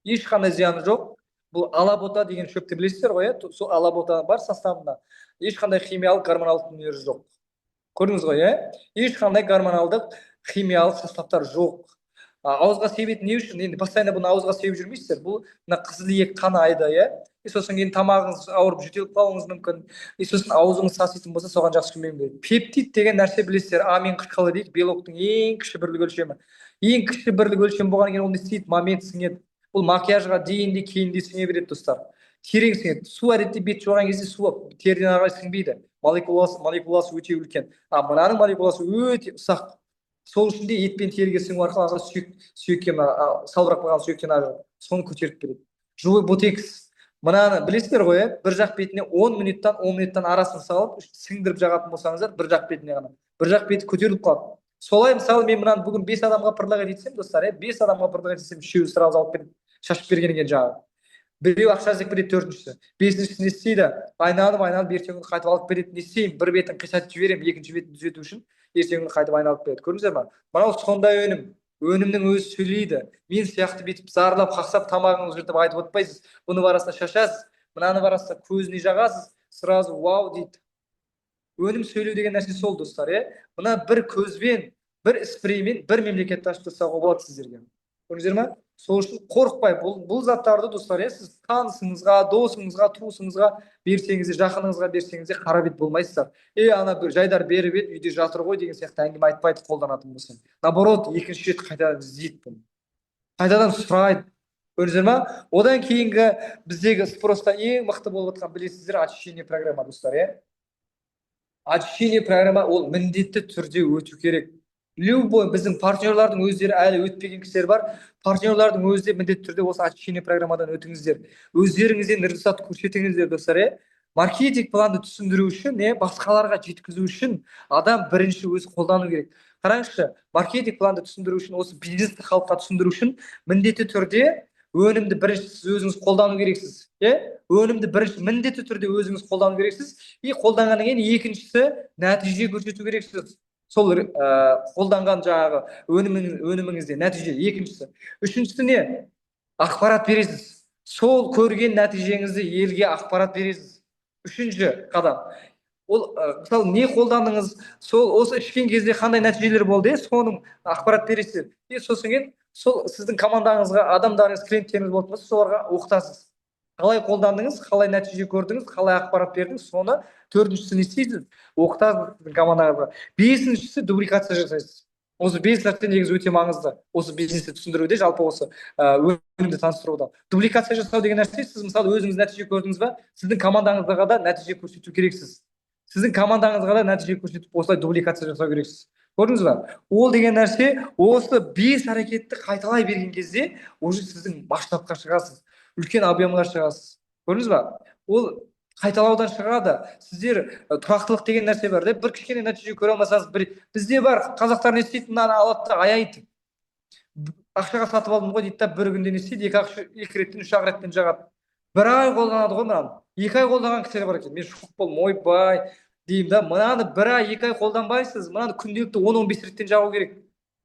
Ешқандай зияны жоқ. Бұл алабота деген шөпті білесіздер ғой, сол алабота бар составында. Ешқандай химиялық гормоналдық дүниелер жоқ. Көрдіңіз ғой, ешқандай гормоналдық химиялық составтар жоқ. Ауызға себетін не үшін? Енді постоянно бұны ауызға себіп жүрмейсіздер. Бұл мына қызыл иек қаны айда, и сосын кейін тамағыңыз ауырып жөтеліп қалуыңыз мүмкін. И сосын аузыңыз саситын болса, соған жақсы көмек береді. Пептид деген нәрсе білесіздер, амин қышқылы дейді, белоктың ең кіші бірлік өлшемі. Ең кіші бірлік өлшем болғаннан кейін ол не істейді? Момент сіңеді. Бұл макияжға дейін де кейін де сіңе береді, достар. Терең сіңеді. Су әдетте бет жуған кезде су теріден ары сіңбейді. Молекуласы өте үлкен. Мынаның молекуласы өте ұсақ. Сол үшін де ет пен теріге сіңу арқылы сүйекке салбырап қалған сүйектен ажырап, соны көтеріп береді. Живой ботекс. Мынаны білесіздер ғой, бір жақ бетіне 10 минуттан арасын салып, сіңдіріп жағатын болсаңыздар, бір жақ бетіне ғана. Бір жақ беті көтеріліп қалады. Солай мысалы мен мынаны бүгін 5 адамға пырлық етсем, достар, 5 адамға пырлық етсем, үшеуі сразу алып береді, шашып бергеннен жағы. Біреу ақша іздеп береді, төртіншісі. Бесіншісі не істейді? Айналып ертеңгі күні қайтып алып береді. Не істеймін? Бір бетін қисайтып жіберемін, екінші бетін түзету үшін ертеңгі күні қайтып айналып береді. Көрдіңіздер ме? Мынау сондай өнім. Өнімнің өзі сөйлейді. Мен сияқты бүйтіп зарлап, қақсап, тамағыңызды жыртып айтып отпайсыз. Бұны барасына шашасыз, мынаны барасына көзіне жағасыз, сразу вау дейді. Өнім сөйлеу деген нәрсе сол, достар, Мына бір көзбен, бір спреймен, бір мемлекетті ашып тастауға болады сіздерге. Көрдіңіздер ме? Сол үшін қорықпай, бұл заттарды, достар, сіз танысыңызға, досыңызға, туысыңызға берсеңіз, жақыныңызға берсеңіз, қара бет болмайсыздар. Ана бір жайдар беріп еді, үйде жатыр ғой деген сияқты әңгіме айтпайды қолданатын болса. Наоборот, екінші рет қайтадан іздейді бұны. Қайтадан сұрайды. Көрдіңіздер ме? Одан кейінгі біздегі спроста ең мықты болып жатқан білесіздер, очищение программа, достар, Очищение программа ол міндетті түрде өту керек. Любой біздің партнерлардың өздері әлі өтпеген кісілер бар. Партнерлардың өздері міндетті түрде осы очищение программадан өтіңіздер. Өздеріңізден результат көрсетіңіздер, достар, Маркетинг планды түсіндіру үшін, басқаларға жеткізу үшін адам бірінші өзі қолдану керек. Қараңызшы, маркетинг планды түсіндіру үшін, осы бизнесті халыққа түсіндіру үшін міндетті түрде өнімді бірінші сіз өзіңіз қолдану керексіз. Өнімді бірінші міндетті түрде өзіңіз қолдану керексіз. И қолданғаннан кейін екіншісі нәтиже көрсету керексіз. Сол қолданған жаңағы өніміңізде нәтиже. Екіншісі. Үшіншісі не? Ақпарат бересіз. Сол көрген нәтижеңізді елге ақпарат бересіз. Үшінші қадам. Ол мысалы не қолдандыңыз, сол осы ішкен кезде қандай нәтижелер болды, соның ақпарат бересіз. Сосын кейін сол сіздің командаңызға, адамдарыңыз, клиенттеріңіз болатын болса, соларға оқытасыз. Қалай қолдандыңыз, қалай нәтиже көрдіңіз, қалай ақпарат бердіңіз, соны төртіншісі не істейсіз? Оқытасыз сіздің командаңызға. Бесіншісі дубликация жасайсыз. Осы 5 нәрсе негізі өте маңызды. Осы бизнесті түсіндіруде, жалпы осы өнімді таныстыруда. Дубликация жасау деген нәрсе, сіз мысалы өзіңіз нәтиже көрдіңіз ба, сіздің командаңызға да нәтиже көрсету керексіз. Сіздің командаңызға да нәтиже көрсетіп, осылай дубликация жасау керексіз. Көрдіңіз ба? Ол деген нәрсе, осы 5 әрекетті қайталай берген кезде, уже сіздің масштабқа шығасыз, үлкен объемға шығасыз. Көрдіңіз ба? Ол қайталаудан шығады. Сіздер тұрақтылық деген нәрсе бар. Бір кішкене нәтиже көре алмасаңыз, бізде бар, қазақтар не істейді, мынаны алады да аяйды. Ақшаға сатып алдым ғой дейді, бір күнде не істейді, 2 реттен 3 реттен жағады. 1 ай қолданады ғой мынаны. 2 ай қолданған кісілер бар екен. Мен шок болдым, ойбай деймін да, мынаны 1 ай, 2 ай қолданбайсыз, мынаны күнделікті 10-15 реттен жағу керек.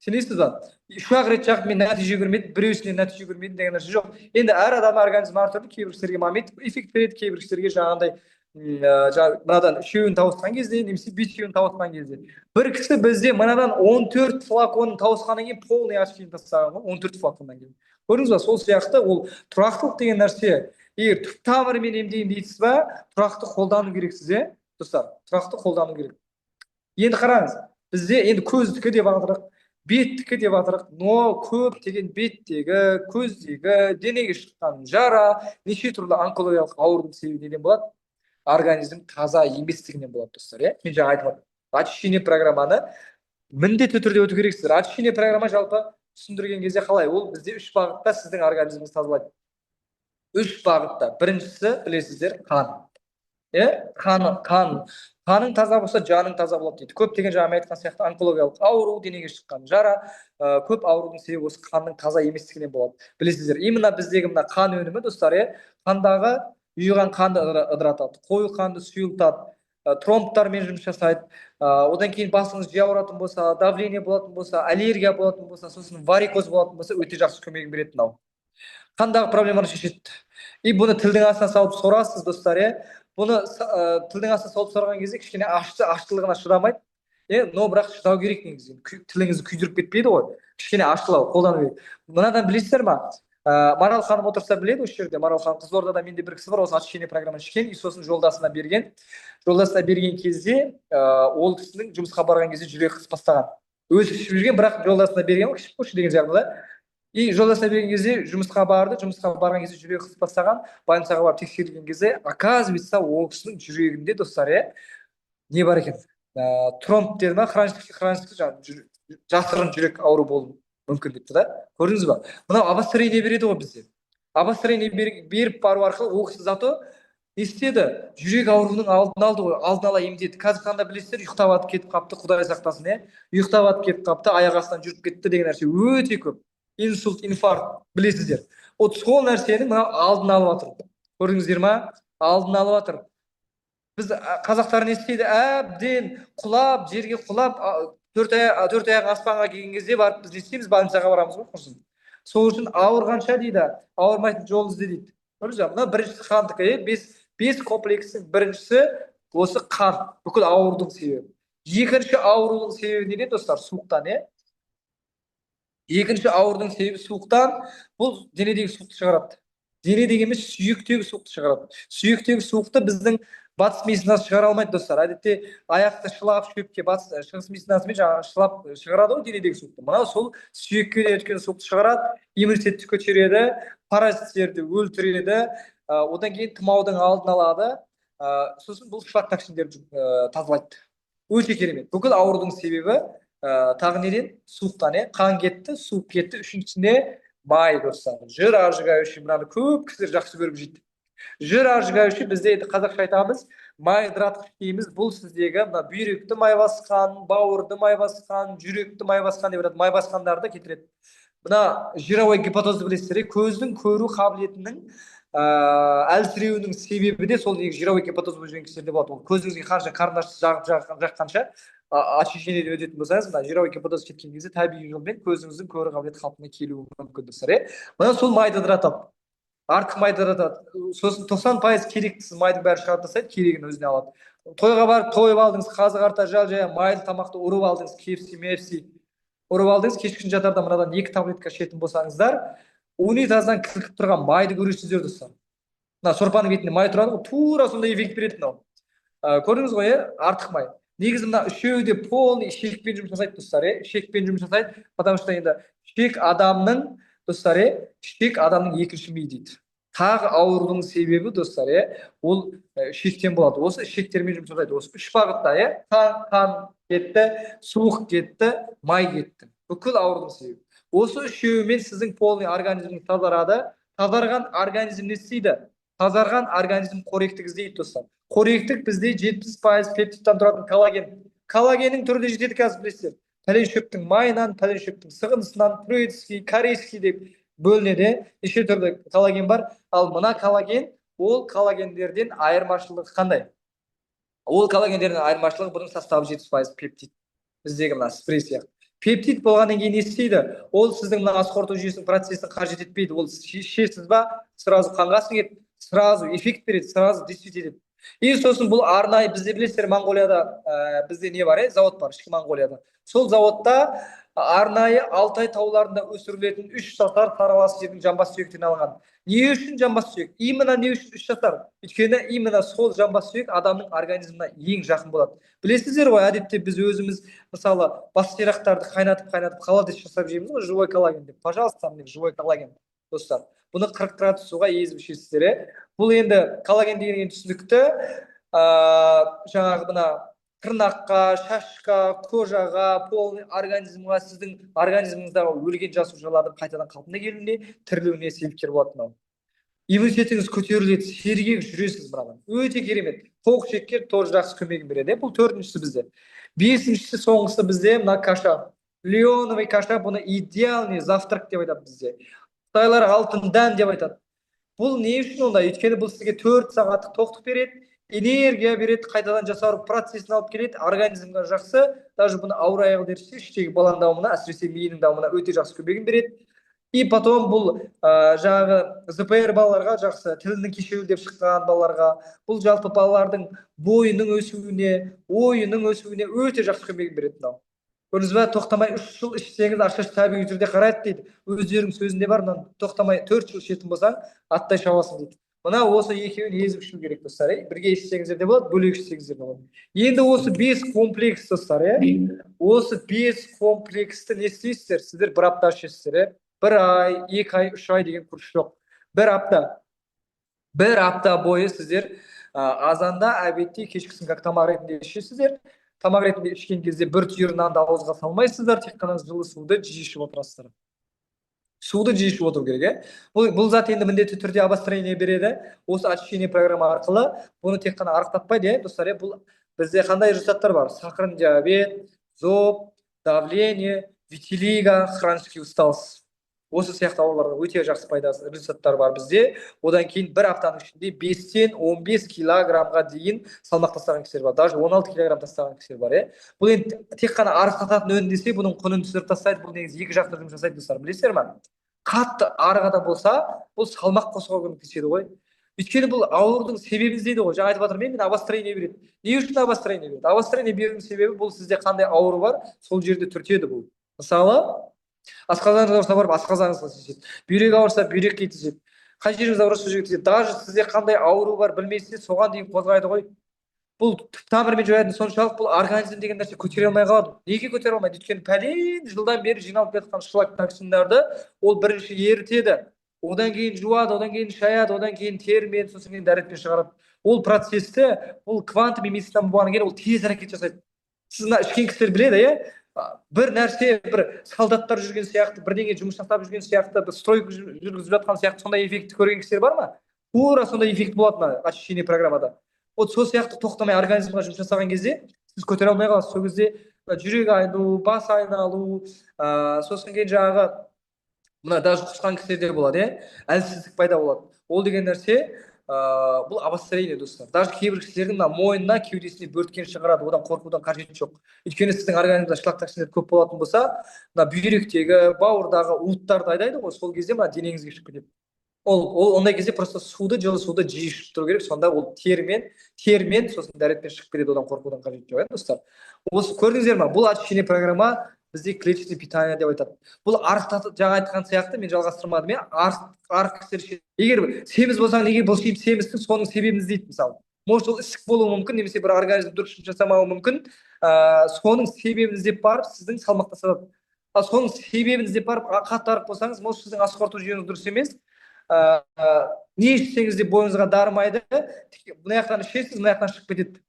сенесіз ба? Үш ақ рет жағып мен нәтиже көрмедім, біреусінен нәтиже көрмедім деген нәрсе жоқ. Енді әр адам организм әртүрлі, кейбір кісілерге момент эффект береді, кейбір кісілерге жаңағындай мынадан үшеуін тауысқан кезде немесе бесеуін тауысқан кезде. Бір кісі бізде мынадан 14 флаконын тауысқаннан кейін полный очкиін тастаған ғой, 14 флаконнан кейін. Көрдіңіз ба? Сол сияқты ол тұрақтылық деген нәрсе. Егер түп тамырымен емдеймін дейсіз ба, тұрақты қолдану керексіз, достар, тұрақты қолдану керек. Енді қараңыз, бізде енді көздікі деп жатырық, беттікі деп жатырық, но көптеген беттегі, көздегі, денеге шыққан жара, неше түрлі онкологиялық аурудың себебі неден болады? Организм таза еместігінен болады, достар. Мен жаңа айтып жатырмын. Очищение программаны міндетті түрде өту керексіздер. Очищение программа жалпы түсіндірген кезде қалай? Ол бізде 3 бағытта сіздің организміңізді тазалайды. 3 бағытта. Біріншісі, білесіздер, қан. Қаның таза болса, жаның таза болады дейді. Көптеген жаңа айтқан сияқты онкологиялық ауру, денеге шыққан жара, көп аурудың себебі осы қанның таза еместігінен болады. Білесіздер, именно біздегі мына қан өнімі, достар, қандағы ұйыған қанды ыдыратады, қою қанды сұйылтады, тромбтармен жұмыс жасайды. Одан кейін басыңыз жиі ауыратын болса, давление болатын болса, аллергия болатын болса, сосын варикоз болатын болса, өте жақсы көмегін береді мынау. Қандағы проблеманы шешеді. И бұны тілдің астына салып сорасыз, достар, Бұны тілдің астына салып сорған кезде кішкене аштылығына шыдамайды. Но бірақ шыдау керек негізі. Тіліңізді күйдіріп кетпейді ғой. Кішкене аштылау қолдану керек. Мынадан білесіздер ма? Марал ханым отырса біледі осы жерде. Марал ханым Қызылордада менде бір кісі бар, осы очищение программаны ішкен, и сосын жолдасына берген. Жолдасына берген кезде ол кісінің жұмысқа барған кезде жүрегі қысып бастаған. Өзі ішіп жүрген, бірақ жолдасына берген, ішіп көрші деген жағында. И жолдасына берген кезде жұмысқа барды, жұмысқа барған кезде жүрегі қысып бастаған, больницаға барып тексерілген кезде, оказывается, ол кісінің жүрегінде, достар, не бар екен? Тромб деді ма, хронический жасырын жүрек ауру болуы мүмкін депті да. Көрдіңіз ба? Мынау обострение береді ғой бізде. Обострение беріп бару арқылы ол кісі зато не істеді? Жүрек ауруының алдын алды ғой, алдын ала емдеді. Қазір қанда білесіздер, ұйықтап атып кетіп қапты, Құдай сақтасын, ұйықтап атып кетіп қапты, аяқ астынан жүріп кетті деген нәрсе өте көп. Инсульт, инфаркт, білесіздер. Вот сол нәрсенің мына алдын алып жатыр. Көрдіңіздер ма? Алдын алып жатыр. Біз қазақтар не істейді? Әбден құлап, жерге құлап, төрт аяқ аспанға келген кезде барып біз не істейміз? Больницаға барамыз ғой, құрсын. Сол үшін ауырғанша дейді, ауырмайтын жол ізде дейді. Көрдіңіз ба? Мына біріншісі қандікі, бес комплексінің біріншісі осы қан, бүкіл аурудың себебі. Екінші аурудың себебі неде, достар? Суықтан, Екінші аурудың себебі суықтан, бұл денедегі суықты шығарады. Денедегі емес, сүйектегі суықты шығарады. Сүйектегі суықты біздің батыс медицинасы шығара алмайды, достар. Әдетте аяқты шылап шөпке шығыс медицинасымен жаңағы шылап шығарады ғой денедегі суықты. Мынау сол сүйекке өткен суықты шығарады, иммунитетті көтереді, паразиттерді өлтіреді, одан кейін тұмаудың алдын алады. Сосын бұл флотоксиндерді тазалайды. Өте керемет. Бүкіл аурудың себебі тағы неден? Суықтан, қан кетті, суық кетті. Үшіншісінде май, достар. Жыр ажыгающий, мынаны көп кісілер жақсы көріп жейді. Жыр ажыгающий бізде қазақша айтамыз, майдыратқыш дейміз. Бұл сіздегі бүйректі май басқан, бауырды май басқан, жүректі май басқан деп жатады. Май басқандарды кетіреді. Мына жировой гепатозды білесіздер, көздің көру қабілетінің әлсіреуінің себебі де сол жировой гепатоз жүрген кісілерде болады. Ол көзіңізге қанша қарындашты жаққанша очищениеден өтетін болсаңыз, мына жировой гепатоз кеткен кезде табиғи жолмен көзіңіздің көру қабілеті қалпына келуі мүмкін, достар. Мына сол майды ыдыратады. Артық майды ыдыратады. Сосын 90% керектісіз майдың бәрі шығарып тастайды, керегін өзіне алады. Тойға барып тойып алдыңыз, қазы қарта жал-жая майлы тамақты ұрып алдыңыз, KFC, ұрып алдыңыз, кешкісін жатарда мынадан 2 таблетка ішетін болсаңыздар, унитаздан кілкіп тұрған майды көресіздер, достар. Мына сорпаның бетінде май тұрады ғой, тура сондай эффект береді мынау. Көрдіңіз ғой, артық май. Негізі мына үшеуі де полный шекпен жұмыс жасайды, достар, шекпен жұмыс жасайды, потому что енді шек адамның, достар, шек адамның екінші миы дейді. Тағы аурудың себебі, достар, ол шектен болады. Осы шектермен жұмыс жасайды. Осы 3 бағытта, қан кетті, суық кетті, май кетті. Бүкіл аурудың себебі. Осы үшеуімен сіздің полный организміңіз тазарады. Тазарған организм не істейді? Тазарған организм қоректік іздейді, достар. Қоректік бізде 70% пептидтан тұратын коллаген. Коллагеннің түрі де жетеді, қазір білесіздер. Пәлен шөптің майынан, пәлен шөптің сығындысынан, троицкий, корейский деп бөлінеді. Неше түрлі коллаген бар. Ал мына коллаген, ол коллагендерден айырмашылығы қандай? Ол коллагендердің айырмашылығы бұның составы 70% пептид. Біздегі мына спрей сияқты. Пептид болғаннан кейін не істейді? Ол сіздің мына ас қорыту жүйесінің процесін қажет етпейді. Ол ішесіз ба, сразу қанға сіңеді, сразу эффект береді, сразу действить етеді. И сосын бұл арнайы, бізде білесіздер, Моңғолияда бізде не бар, завод бар, ішкі Моңғолияда. Сол заводта арнайы Алтай тауларында өсірілетін 3 жасар саралас жердің жамбас сүйектен алған. Не үшін жамбас сүйек? Именно не үшін 3 жасар? Өйткені именно сол жамбас сүйек адамның организміне ең жақын болады. Білесіздер ғой, әдетте біз өзіміз мысалы бас сирақтарды қайнатып холодец жасап жейміз ғой, живой коллаген деп. Пожалуйста, міне живой коллаген, достар. Бұны 40 градус суға езіп ішесіздер. Бұл енді коллаген деген түсінікті жаңағы мына тырнаққа, шашқа, кожаға, полный организмға, сіздің организміңіздағы өлген жасушалардың қайтадан қалпына келуіне, тірілуіне себепкер болады мынау. Иммунитетіңіз көтеріледі, сергек жүресіз мынадан. Өте керемет. Тоқ шекер тоже жақсы көмегін береді. Бұл 4-шісі бізде. 5-шісі соңғысы бізде мына каша. Леоновый каша, бұны идеальный завтрак деп айтады бізде. Қытайлар алтын дән деп айтады. Бұл не үшін онда? Өйткені бұл сізге 4 сағаттық тоқтық береді, энергия береді, қайтадан жасару процесін алып келеді, организмға жақсы. Даже бұны ауыр аяғы дерсе, іштегі баланың дамуына, әсіресе миының дамуына өте жақсы көмегін береді. И потом бұл жаңағы ЗПР балаларға жақсы, тілінің кешеуілі деп шыққан балаларға, бұл жалпы балалардың бойының өсуіне, ойының өсуіне өте жақсы көмегін береді мынау. Көрдіңіз бе, тоқтамай 3 жыл ішсеңіз, ашқаш табиғи түрде қарайды дейді. Өздерінің сөзінде бар, тоқтамай 4 жыл ішетін болсаң, аттай шабасың дейді. Мына осы екеуін езіп ішу керек, достар. Бірге ішсеңіздер де болады, бөлек ішсеңіздер де болады. Енді осы 5 комплекс, достар, осы 5 комплексті не істейсіздер? Сіздер бір апта ішесіздер, 1 ай, 2 ай, 3 ай деген курс жоқ. Бір апта бойы сіздер азанда, обедте, кешкісін как тамақ ретінде ішесіздер. Тамақ ретінде ішкен кезде бір түйір нанды ауызға салмайсыздар, тек қана жылы суды жиі ішіп отырасыздар. Суды жиі ішіп отыру керек. Бұл зат енді міндетті түрде обострение береді. Осы очищение программа арқылы бұны тек қана арықтатпайды, достар. Бұл бізде қандай рецепттар бар? Сахарный диабет, зоб, давление, витилиго, хронический усталость. Осы сияқты ауруларға өте жақсы пайдасы рецепттар бар бізде. Одан кейін бір аптаның ішінде 5-тен 15 килограммға дейін салмақ тастаған кісілер бар. Даже 16 килограмм тастаған кісілер бар. Бұл енді тек қана арықтататын өнім десе, бұның құнын түсіріп тастайды. Бұл негізі екі жақты жұмыс жасайды, достар. Білесіздер ме? Қатты арығада болса, бұл салмақ қосуға көмектеседі ғой. Өйткені бұл аурудың себебін іздейді ғой. Жаңа айтып жатырмын, мен обострение береді. Не үшін обострение береді? Обострение берудің себебі бұл сізде қандай ауру бар, сол жерде түртеді бұл. Мысалы, асқазаныңыз ауырса барып асқазаныңызға тиіседі. Бүйрек ауырса бүйрекке тиіседі. Қай жеріңіз ауырса сол жерге тиіседі. Даже сізде қандай ауру бар білмейсіз, соған дейін қозғайды ғой. Бұл түп тамырымен жоятын соншалық бұл организм деген нәрсе көтере алмай қалады. Неге көтере алмайды? Өйткені пәлен жылдан бері жиналып жатқан шлак токсиндарды ол бірінші ерітеді. Одан кейін жуады, одан кейін шаяды, одан кейін термен, сосын кейін дәретпен шығарады. Ол процесті, ол квантум медицина болғаннан кейін ол тез әрекет жасайды. Сіз мына ішкен кісілер біледі, бір нәрсе, бір солдаттар жүрген сияқты, бірдеңе жұмыс жасап жүрген сияқты, бір стройка жүргізіп жатқан сияқты сондай эффектті көрген кісілер бар ма? Тура сондай эффект болады мына очищение программада. Вот сол сияқты тоқтамай организмға жұмыс жасаған кезде сіз көтере алмай қаласыз. Сол кезде жүрек айну, бас айналу, сосын кейін жаңағы мына даже құсқан кісілерде болады, әлсіздік пайда болады. Ол деген нәрсе бұл обострение, достар. Даже кейбір кісілердің мойнына, кеудесіне бөрткен шығарады, одан қорқудан қажеті жоқ. Өйткені сіздің организмда шлак токсиндер көп болатын болса, мына бүйректегі, бауырдағы уыттарды айдайды ғой, сол кезде мына денеңізге шығып кетеді. Ол ондай кезде просто суды, жылы суды жиі ішіп тұру керек, сонда ол термен, сосын дәретпен шығып кетеді, одан қорқудан қажеті жоқ, достар. Осы көрдіңіздер ме? Бұл очищение программа бізде клеточный питание деп айтады. Бұл арықтатып, жаңа айтқан сияқты, мен жалғастырмадым, арық кісілер. Егер семіз болсаң, неге бұл семізсің, соның себебін іздейді, мысалы. Может, ол ісік болуы мүмкін, немесе бір организм дұрыс жұмыс жасамауы мүмкін. Соның себебін іздеп барып, сіздің салмақ тастатады. Ал соның себебін іздеп барып, қатты арық болсаңыз, может, сіздің ас қорыту жүйеңіз дұрыс емес. Не ішсеңіз де бойыңызға дарымайды. Мына жақтан ішесіз, мына жақтан шығып кетеді.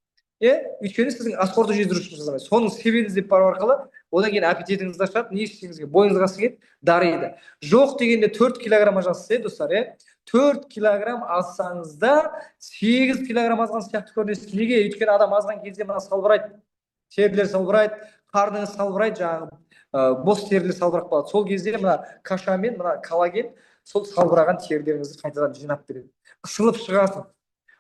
Өйткені сіздің ас қорыту жүйеңіз дұрыс жұмыс жасамайды. Соның себебін іздеп бару арқылы, одан кейін аппетитіңізді ашады, не ішсеңізге бойыңызға сіңеді, дариды. Жоқ дегенде 4 килограмм жазсыз, достар, 4 килограмм алсаңызда 8 килограмм азған сияқты көрінесіз. Неге? Өйткені адам азған кезде мына салбырайды, терілер салбырайды, қарныңыз салбырайды, жаңағы бос терілер салбырап қалады. Сол кезде мына каша мен мына коллаген сол салбыраған терілеріңізді қайтадан жинап береді. Ысылып шығасың.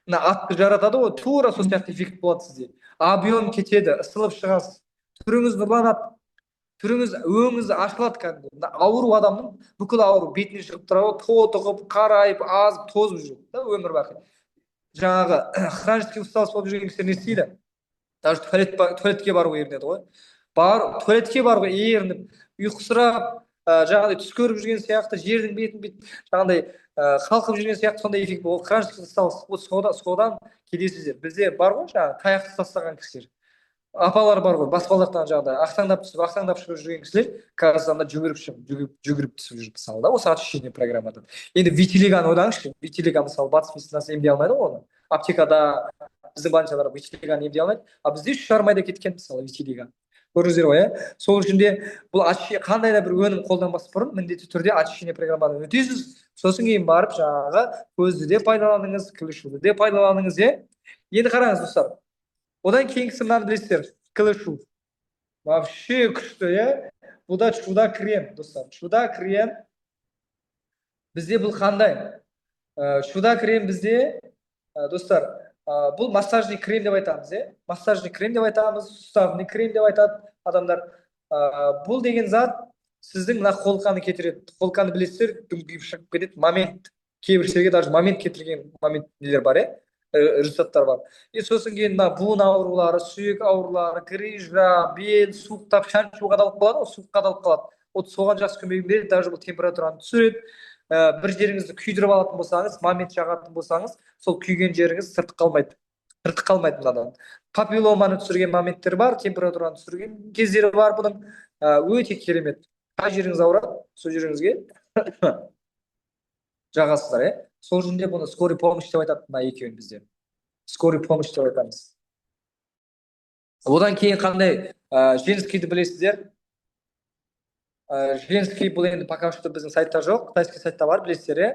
Мына атты жаратады ғой, тура сол сияқты эффект болады сізде. Объем кетеді, ысылып шығасыз. Түріңіз нұрланады. түріңіз өңіңіз ашылады кәдімгі. Мына ауру адамның бүкіл ауру бетіне шығып тұрады, тотығып, қарайып, азып, тозып жүреді да өмір бақи. Жаңағы хронический усталость болып жүрген кісілер не істейді? Даже туалетке баруға ерінеді ғой. Туалетке баруға ерініп, ұйқысырап, жаңағыдай түс көріп жүрген сияқты, жердің бетін бүйтіп жаңағыдай қалқып жүрген сияқты сондай эффект ол хронический усталость. Содан келесіздер. Бізде бар ғой жаңағы таяқты тастаған кісілер. Апалар бар ғой, баспалдақтан жаңағыдай ақтаңдап түсіп, ақтаңдап шығып жүрген кісілер қазір анда жүгіріп түсіп жүр мысалы да, осы очищение программадан. Енді витилиганы ойлаңызшы, витилиго мысалы батыс медицинасы емдей алмайды ғой оны. Аптекада біздің больницалар витилиганы емдей алмайды, а бізде 3,5 айда кеткен мысалы витилиго. Көрдіңіздер ғой, иә? Сол үшін де бұл қандай да бір өнім қолданбас бұрын міндетті түрде очищение программадан өтесіз. Сосын кейін барып жаңағы көзді де пайдаланыңыз, клышуды де пайдаланыңыз, иә? Енді қараңыз достар. Одан кейінгісі мынаны білесіздер, клышу. Вообще күшті, иә? Бұл да чуда крем, достар. Чуда крем. Бізде бұл қандай? Чуда крем бізде, достар, бұл массажный крем деп айтамыз, иә? Массажный крем деп айтамыз, суставный крем деп айтады адамдар. Бұл деген зат сіздің мына қолқаны кетіреді. Қолқаны білесіздер, дүңгиіп шығып кетеді, момент. Кейбір жерге даже момент кетірген момент нелер бар, иә? Результаттар бар. Сосын кейін буын аурулары, сүйек аурулары, грыжа, бел, суықтап, шаншу қадалып қалады, суық қадалып қалады. Соған жақсы көмегін береді, даже бұл температураны түсіреді. Бір жеріңізді күйдіріп алатын болсаңыз, момент жағатын болсаңыз, сол күйген жеріңіз сыртық қалмайды. Сыртық қалмайды мынадан. Папилломаны түсірген моменттер бар, температураны түсірген кездері бар бұның. Өте керемет. Қай жеріңіз ауырады, сол жеріңізге жағасыздар, иә? Сол жүзінде бұны скорый помощь деп айтады, мына екеуін бізде. Скорый помощь деп айтамыз. Одан кейін қандай женскийді білесіздер? Женский бұл енді пока что біздің сайтта жоқ, қытайский сайтта бар, білесіздер, иә?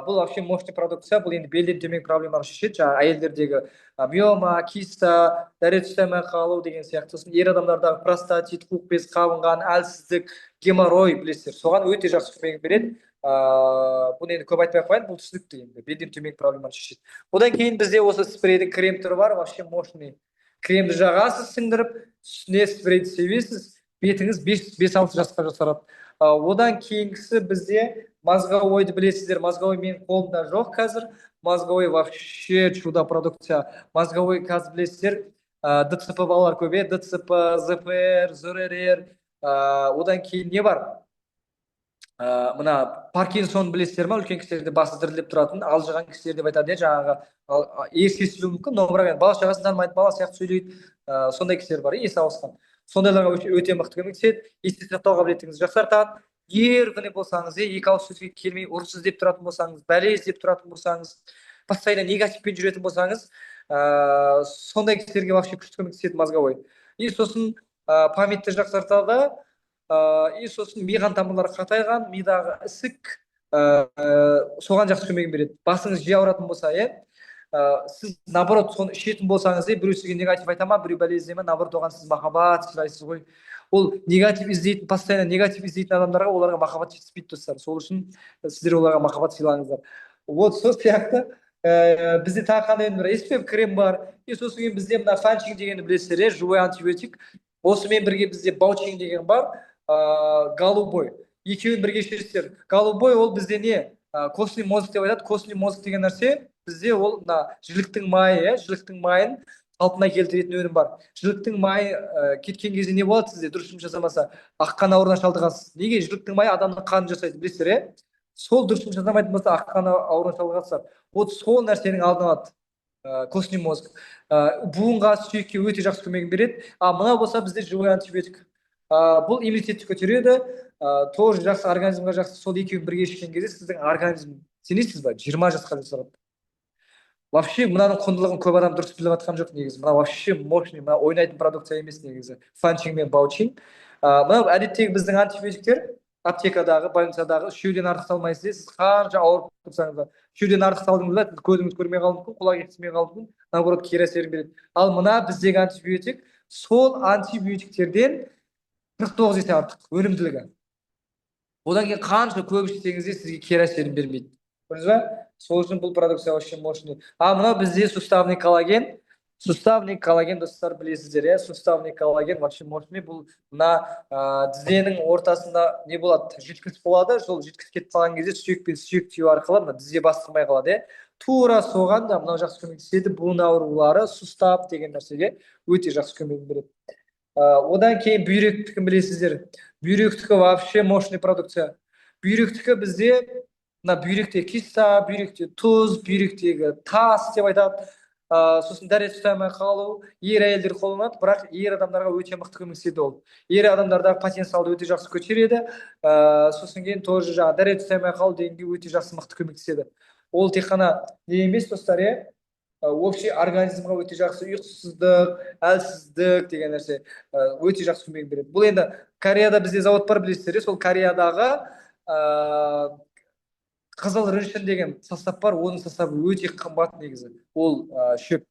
Бұл вообще мощный продукция, бұл енді белден төмен проблеманы шешеді, жаңа әйелдердегі миома, киста, дәрет ұстамай қалу деген сияқты. Сосын ер адамдардағы простатит, қуық без қабынған, әлсіздік, геморрой, білесіздер, соған өте жақсы көмегін береді. Бұны енді көп айтпай қояйын, бұл түсінікті енді, белден төмен проблеманы шешеді. Одан кейін бізде осы спрейдің крем түрі бар, вообще мощный. Кремді жағасыз сіңдіріп, үстіне спрейді себесіз, бетіңіз 5-6 жасқа жасарады. Одан кейінгісі бізде мозговойды білесіздер. Мозговой менің қолымда жоқ қазір. Мозговой вообще чудо продукция. Мозговой қазір білесіздер. ДЦП балалар көп, ДЦП, ЗПР, ЗРР. Одан кейін не бар? Мына Паркинсон білесіздер ма? Үлкен кісілерде басы дірілдеп тұратын, алжыған кісілер деп айтады, жаңағы есі естілуі мүмкін, но бірақ бала шағасын танымайды, бала сияқты сөйлейді. Сондай кісілер бар, есі ауысқан. Сондайларға өте мықты көмектеседі, есте сақтау қабілетіңізді жақсартады. Егер болсаңыз, екі ауыз сөзге келмей ұрыс іздеп тұратын болсаңыз, бәле іздеп тұратын болсаңыз, постоянно негативпен жүретін болсаңыз, сондай кісілерге вообще күшті көмектеседі мозговой. Сосын памятті жақсартады. Сосын миған тамырлары қатайған, мидағы ісік, соған жақсы көмегін береді. Басыңыз жиі ауыратын болса, сіз наоборот соны ішетін болсаңыз, біреу сізге негатив айтама, біреу бәле іздеме, наоборот оған сіз махаббат сыйлайсыз ғой. Ол негатив іздейтін, постоянно негатив іздейтін адамдарға оларға махаббат жетіспейді, достар. Сол үшін сіздер оларға махаббат сыйлаңыздар. Вот сол сияқты бізде тағы қандай бір SPF крем бар. Сосын кейін бізде мына фанчинг дегенді білесіздер, живой антибиотик. Осымен бірге бізде баучинг деген бар, голубой. Екеуін бірге ішесіздер. Голубой ол бізде не? Костный мозг деп айтады. Костный мозг деген нәрсе бізде ол жіліктің майы, жіліктің майын қалпына келтіретін өнім бар. Жіліктің майы кеткен кезде не болады сізде? Дұрыс жұмыс жасамаса, аққан ауруына шалдығасыз. Неге? Жіліктің майы адамның қанын жасайды, білесіздер, сол дұрыс жұмыс жасамайтын болса, аққан ауруына шалдығасыздар. Вот сол нәрсенің алдын алады. Костный мозг. Буынға, сүйекке өте жақсы көмегін береді. Мына болса бізде живой антибиотик. Бұл иммунитетті көтереді, тоже жақсы, организмға жақсы. Сол екеуін бірге ішкен кезде сіздің организм, сенесіз ба, 20 жасқа жасарады. Вообще мынаның құндылығын көп адам дұрыс біліп жатқан жоқ негізі. Мына вообще мощный, мына ойнайтын продукция емес негізі. Фанчинг мен баучинг. Мына әдеттегі біздің антибиотиктер аптекадағы, больницадағы үшеуден артық салмайсыз. Сіз қанша ауырып тұрсаңыз да, үшеуден артық салдыңыз да, көзіңіз көрмей қалуы мүмкін, құлақ естімей қалуы мүмкін, наоборот кері әсерін береді. Ал мына біздегі антибиотик сол антибиотиктерден 49 есе артық өнімділігі. Одан кейін қанша көп ішсеңіз де сізге кері әсерін бермейді. Көрдіңіз ба? Сол үшін бұл продукция вообще мощный. Мынау бізде суставный коллаген. Суставный коллаген достар білесіздер, иә? Суставный коллаген вообще мощный. Бұл мына тізенің ортасында не болады? Жүйткіс болады. Сол жүйткіс кетіп қалған кезде сүйек пен сүйек тию арқылы мына тізе бастырмай қалады, иә? Тура соған да мынау жақсы көмектеседі. Буын аурулары сустав деген нәрсеге өте жақсы көмегін береді. Одан кейін бүйректікі білесіздер. Бүйректікі вообще мощный продукция. Бүйректікі бізде мына бүйректе киста, бүйректе тұз, бүйректегі тас деп айтады. Сосын дәрет ұстай алмай қалу, ер әйелдер қолданады, бірақ ер адамдарға өте мықты көмектеседі ол. Ер адамдардағы потенциалды өте жақсы көтереді. Сосын кейін тоже жаңағы дәрет ұстай алмай қалу дегенге өте жақсы мықты көмектеседі. Ол тек қана не емес достар, иә? Общий организмға өте жақсы, ұйқысыздық, әлсіздік деген нәрсе өте жақсы көмек береді. Бұл енді Кореяда бізде завод бар, білесіздер, сол Кореядағы қызыл рыншын деген состав бар, оның составы өте қымбат негізі. Ол шөп,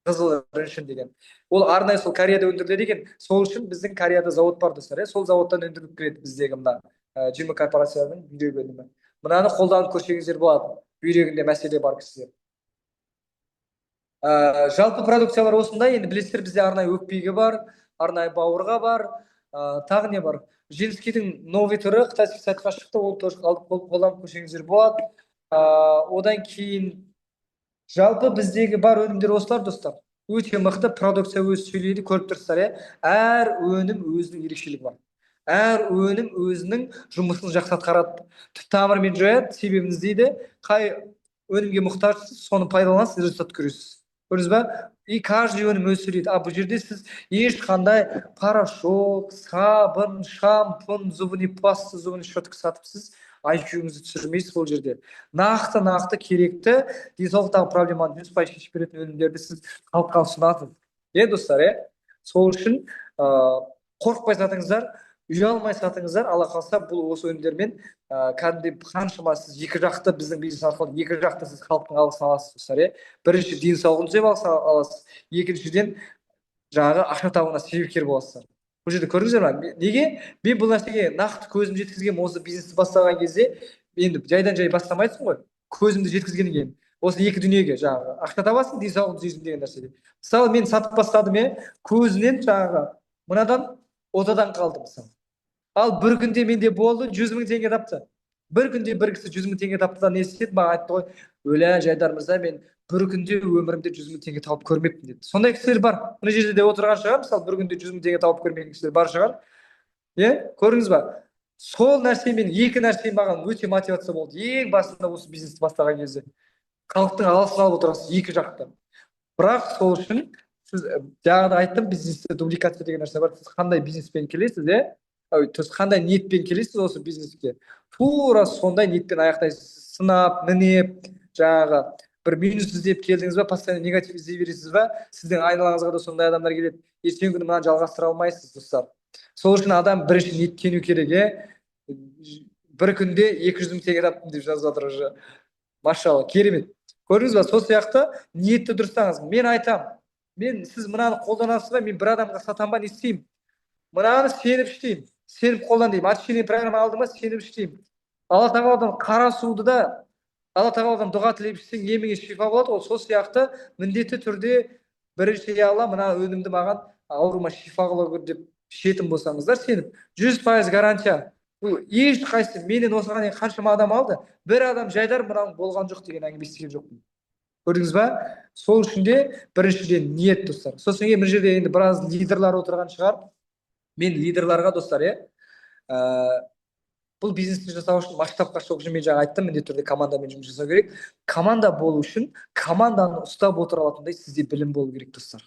қызыл рыншын деген. Ол арнайы сол Кореяда өндіріледі екен. Сол үшін біздің Кореяда завод бар достар, сол заводтан өндіріліп келеді біздегі мына 20 корпорацияның бүйрек өнімі. Мынаны қолданып көрсеңіздер болады. Бүйрегінде мәселе бар кісілер. Жалпы продукциялар осындай. Енді білесіздер, бізде арнайы өкпеге бар, арнайы бауырға бар, тағы не бар? Женскийдің новый түрі қытайский сайтқа шықты, ол тоже алып қолданып көрсеңіздер болады. Одан кейін жалпы біздегі бар өнімдер осылар достар. Өте мықты продукция өзі сөйлейді, көріп тұрсыздар, иә? Әр өнім өзінің ерекшелігі бар. Әр өнім өзінің жұмысын жақсы атқарады. Түп тамырымен жояды, себебін іздейді. Қай өнімге мұқтажсыз, соны пайдаланасыз, результат көресіз. Көрдіңіз ба? И каждый өнім өзі сөйлейді. Бұл жерде сіз ешқандай порошок, сабын, шампунь, зубный паста, зубный щетка сатыпсыз, IQ-іңізді түсірмейсіз бұл жерде. Нақты керекті денсаулықтағы проблеманы 100% шешіп беретін өнімдерді сіз халыққа ұсынасыз. Достар, сол үшін қорықпай сатыңыздар, ұялмай сатыңыздар. Алла қаласа бұл осы өнімдермен кәдімгідей қаншама сіз екі жақты, біздің бизнес арқылы екі жақты сіз халықтың алғысын аласыз достар. Бірінші денсаулығын түзеп аласыз, екіншіден жаңағы ақша табуына себепкер боласыздар. Бұл жерде көрдіңіздер ме? Неге? Мен бұл нәрсеге нақты көзім жеткізген осы бизнесті бастаған кезде, енді жайдан жай бастамайсың ғой. Көзімді жеткізгеннен кейін осы екі дүниеге жаңағы ақша табасың, денсаулығын түзейсің деген нәрсеге. Мысалы, мен сатып бастадым, көзінен жаңағы мынадан отадан қалды мысалы. Ал бір күнде менде болды 100 000 теңге тапты. Бір күнде бір кісі 100 000 теңге тапты да не істеді? Маған айтты ғой, Өлә Жайдар мырза, мен бір күнде өмірімде 100 000 теңге тауып көрмеппін деді. Сондай кісілер бар. Мына жерде де отырған шығар, мысалы, бір күнде 100 000 теңге тауып көрмеген кісілер бар шығар. Көрдіңіз ба? Сол нәрсемен екі нәрсе маған өте мотивация болды. Ең басында осы бизнесті бастаған кезде халықтың алғысын алып отырасыз екі жақты. Бірақ сол үшін сіз жаңағыда айттым, бизнесте дубликация деген нәрсе бар. Сіз қандай бизнеспен келесіз, қандай ниетпен келесіз осы бизнеске, тура сондай ниетпен аяқтайсыз. Сынап, мінеп, жаңағы бір минус іздеп келдіңіз ба, постоянно негатив іздей бересіз ба, сіздің айналаңызға да сондай адамдар келеді. Ертеңгі күні мынаны жалғастыра алмайсыз достар. Сол үшін адам бірінші ниеттену керек. Бір күнде 200 000 теңге таптым деп жазып жатыр уже. Машалла, керемет. Көрдіңіз ба? Сол сияқты ниетті дұрыстаңыз. Мен айтам, сіз мынаны қолданасыз ба, мен бір адамға сатам ба, не істеймін? Мынаны сеніп іштеймін. Сеніп қолдан деймін. Очищение программа алдым ба, сеніп іштеймін. Алла тағаладан қара суды да, Алла тағаладан дұға тілеп ішсең, еміңе шифа болады. Ол сол сияқты міндетті түрде бірінші Алла мына өнімді маған ауруыма шифа қыла көр деп ішетін болсаңыздар, сеніп 100% гарантия. Бұл ешқайсы менен осыған дейін қаншама адам алды, бір адам Жайдар мынаның болған жоқ деген әңгіме естіген жоқпын. Көрдіңіз ба? Сол үшін де біріншіден ниет достар. Сосын кейін бір жерде енді біраз лидерлар отырған шығар. Мен лидерларға достар, бұл бизнесті жасау үшін масштабқа шығу үшін мен жаңа айттым, міндетті түрде командамен жұмыс жасау керек. Команда болу үшін команданы ұстап отыра алатындай сізде білім болу керек достар.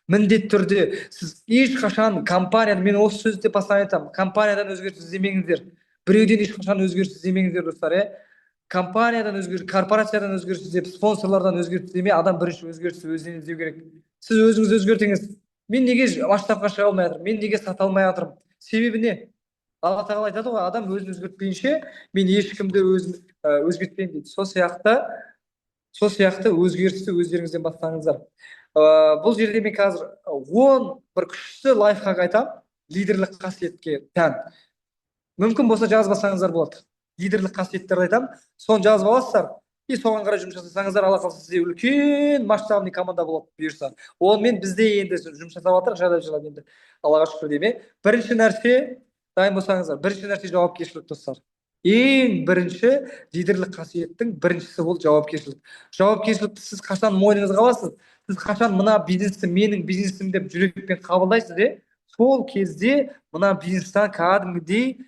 Міндетті түрде сіз ешқашан компаниядан, мен осы сөзді басынан айтамын, компаниядан өзгеріс іздемеңіздер. Біреуден ешқашан өзгеріс іздемеңіздер достар. Компаниядан өзгеріс, корпорациядан өзгеріс іздеп, спонсорлардан өзгеріс іздемей, адам бірінші өзгерісті өзінен іздеу керек. Сіз өзіңізді өзгертіңіз. Мен неге масштабқа шыға алмай жатырмын? Мен неге сата алмай жатырмын? Себебі не? Алла тағала айтады ғой, адам өзін өзгертпейінше, мен ешкімді өзгертпеймін дейді. Сол сияқты өзгерісті өздеріңізден бастаңыздар. Бұл жерде мен қазір 10 бір күшті лайфхак айтам, лидерлік қасиетке тән. Мүмкін болса жазбасаңыздар болады. Лидерлік қасиеттерді айтам, соны жазып аласыздар. и соған қарай жұмыс жасасаңыздар, алла қаласа сізде үлкен масштабный команда болады бұйырса. Онымен бізде енді жұмыс жасап жатырмық, жайлап енді аллаға шүкір деймін. Бірінші нәрсе, дайын болсаңыздар, бірінші нәрсе жауапкершілік, достар. Ең бірінші лидерлік қасиеттің біріншісі ол жауапкершілік. Жауапкершілікті сіз қашан мойныңызға аласыз, сіз қашан мына бизнесті менің бизнесім деп жүрекпен қабылдайсыз, сол кезде мына бизнестен кәдімгідей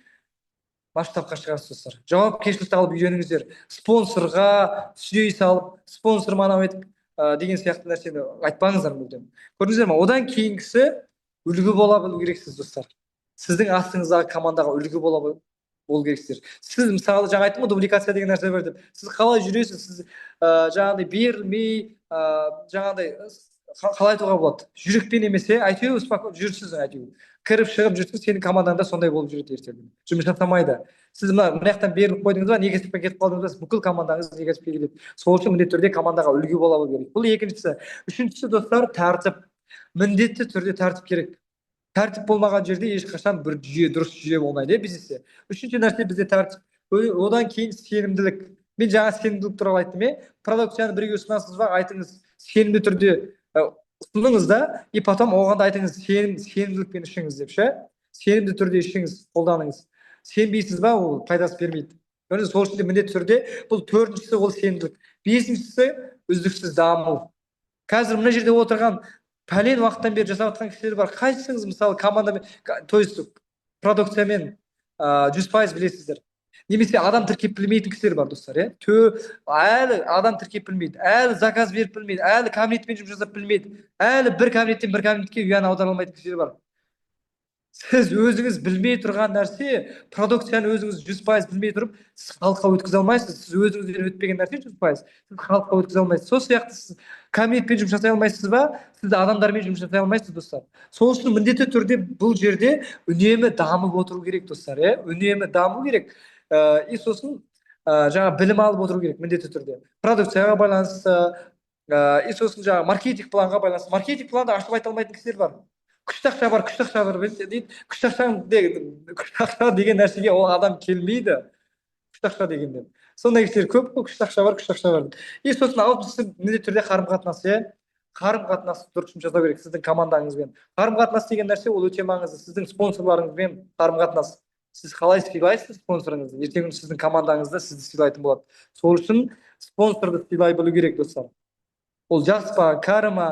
масштабқа шығасыз, достар. Жауапкершілікті алып үйреніңіздер. Спонсорға сүйей салып, спонсор мынау етіп деген сияқты нәрсені айтпаңыздар мүлдем. Көрдіңіздер ме? Одан кейінгісі үлгі бола білу керексіз, достар. Сіздің астыңыздағы командаға үлгі болу керексіздер. Сіз мысалы жаңа айттым ғой, дубликация деген нәрсе бар деп. Сіз қалай жүресіз? Сіз жаңағыдай берілмей, жаңағыдай қалай айтуға болады? Жүрекпен емесе, әйтеуір жүрсіз, әйтеуір. Кіріп шығып жүрсіз, сенің командаңда сондай болып жүреді ертең. Жұмыс жасамайды. Сіз мына жақтан беріліп қойдыңыз ба, негативпен кетіп қалдыңыз ба, бүкіл командаңыз негативке келеді. Сол үшін міндетті түрде командаға үлгі бола білу керек. Бұл екіншісі. Үшіншісі, достар, тәртіп. Міндетті түрде тәртіп керек. Тәртіп болмаған жерде ешқашан бір жүйе, дұрыс жүйе болмайды бизнесте. Үшінші нәрсе бізде тәртіп. Одан кейін сенімділік. Мен жаңа сенімділік туралы айттым, продукцияны бірге ұсынасыз ба, айтыңыз, сенімді түрде ұсыныңыз да, и потом оған да айтыңыз, сенімділікпен ішіңіз деп ше. Сенімді түрде ішіңіз, қолданыңыз. Сенбейсіз ба, ол пайдасы бермейді. Сол үшін де міндетті түрде бұл төртіншісі ол сенімділік. Бесіншісі үздіксіз даму. Қазір мына жерде отырған пәлен уақыттан бері жасап жатқан кісілер бар. Қайсыңыз мысалы командамен, то есть продукциямен 100% білесіздер. Немесе адам тіркеп білмейтін кісілер бар, достар, әлі адам тіркеп білмейді, әлі заказ беріп білмейді, әлі кабинетпен жұмыс жасап білмейді, әлі бір кабинеттен бір кабинетке ұяны аудара алмайтын кісілер бар. Сіз өзіңіз білмей тұрған нәрсе, продукцияны өзіңіз 100% білмей тұрып, сіз халыққа өткізе алмайсыз. Сіз өзіңізден өтпеген нәрсе 100%, сіз халыққа өткізе алмайсыз. Сол сияқты сіз кабинетпен жұмыс жасай алмайсыз ба, сіз адамдармен жұмыс жасай алмайсыз, достар. Сол үшін міндетті түрде бұл жерде үнемі дамып отыру керек, достар, үнемі даму керек. И сосын жаңа білім алып отыру керек міндетті түрде. Продукцияға байланысты, и сосын жаңа маркетинг планға байланысты. Маркетинг планды ашып айта алмайтын кісілер бар. Күшті ақша бар дейді. Күшті ақша деген нәрсеге ол адам келмейді. Күшті ақша дегенде. Сондай кісілер көп қой, күшті ақша бар. И сосын алғашқысы міндетті түрде қарым-қатынас, қарым-қатынасты дұрыс жасау керек сіздің командаңызбен. Қарым-қатынас деген нәрсе ол өте маңызды. Сіздің спонсорларыңызбен қарым-қатынас. Сіз қалай сыйлайсыз спонсорыңызды? Ертең күні сіздің командаңызда сізді сыйлайтын болады. Сол үшін спонсорды сыйлай білу керек, достар. Ол жас па, кәрі ма,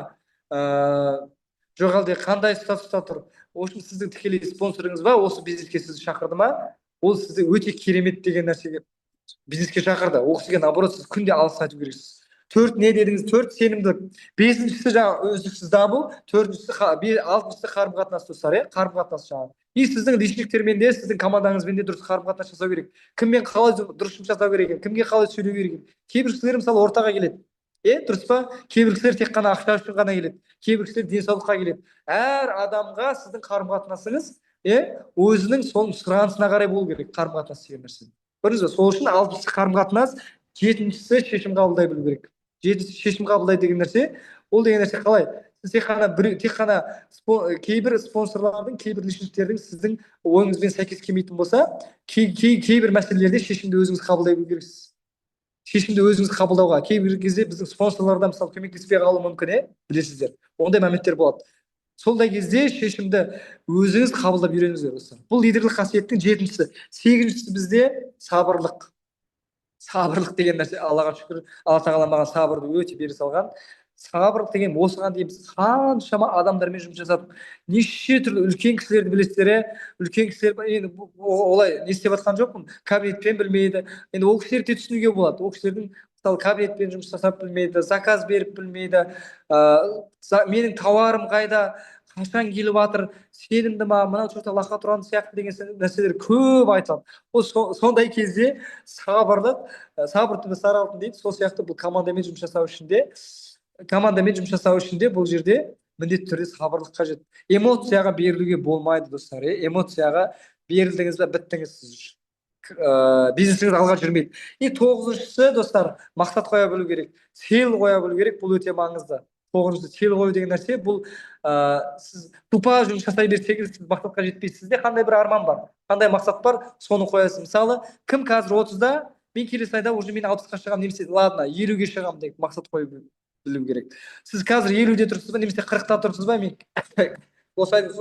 жоқ әлде қандай статуста тұр. Ол үшін сіздің тікелей спонсорыңыз ба, осы бизнеске сізді шақырды ма, ол сізді өте керемет деген нәрсеге бизнеске шақырды. Ол кісіге наоборот сіз күнде алғыс айту керексіз. Төрт не дедіңіз? Төрт сенімділік. Бесіншісі жаңа үздіксіз даму, алтыншысы қарым-қатынас, достар, қарым-қатынас жаңа. И сіздің личниктермен де, сіздің командаңызбен де дұрыс қарым-қатынас жасау керек. Кіммен қалай дұрыс жұмыс жасау керек, кімге қалай сөйлеу керек. Кейбір кісілер мысалы ортаға келеді. Дұрыс па? Кейбір кісілер тек қана ақша үшін ғана келеді. Кейбір кісілер денсаулыққа келеді. Әр адамға сіздің қарым-қатынасыңыз өзінің сол сұранысына қарай болу керек, қарым-қатынас деген нәрсе. Көрдіңіз бе? Сол үшін алтыншысы қарым-қатынас, жетіншісі шешім қабылдай білу керек. Жетіншісі шешім қабылдай деген нәрсе, ол деген нәрсе қалай? Сіз тек қана кейбір спонсорлардың, кейбір личностердің сіздің ойыңызбен сәйкес келмейтін болса, кейбір мәселелерде шешімді өзіңіз қабылдай білу керексіз. Шешімді өзіңіз қабылдауға кейбір кезде біздің спонсорлардан мысалы көмектеспей қалуы мүмкін, білесіздер. Ондай моменттер болады. Сондай кезде шешімді өзіңіз қабылдап үйреніңіздер, достар. Бұл лидерлік қасиеттің жетіншісі. Сегізіншісі бізде сабырлық. Сабырлық деген нәрсе, Аллаға шүкір, Алла тағала маған сабырды өте бере салған. Сабырлық деген осыған дейін біз қаншама адамдармен жұмыс жасап, неше түрлі үлкен кісілерді білесіздер, үлкен кісілер енді олай не істеп жатқан жоқпын, кабинетпен білмейді. Енді ол кісілерді түсінуге болады. Ол кісілердің мысалы кабинетпен жұмыс жасап білмейді, заказ беріп білмейді, менің тауарым қайда, қашан келіп жатыр, сенімді ма, мынау жерде лақа тұрған сияқты деген нәрселер көп айтылады. Сондай кезде сабыр түбі сары алтын дейді. Сол сияқты бұл командамен жұмыс жасау үшін де бұл жерде міндетті түрде сабырлық қажет. Эмоцияға берілуге болмайды, достар. Эмоцияға берілдіңіз бе, біттіңіз сіз. Бизнесіңіз алға жүрмейді. И тоғызыншысы, достар, мақсат қоя білу керек, цел қоя білу керек. Бұл өте маңызды. Тоғызыншысы цел қою деген нәрсе, бұл сіз тупа жұмыс жасай берсеңіз, сіз мақсатқа жетпейсіз. Сізде қандай бір арман бар, қандай мақсат бар, соны қоясыз. Мысалы, кім қазір 30-да мен келесі айда уже мен 60-қа шығамын немесе ладно 50-ге шығамын деп мақсат қойып білу керек. Сіз қазір 50-де тұрсыз ба немесе 40-та тұрсыз ба, мен осы айдың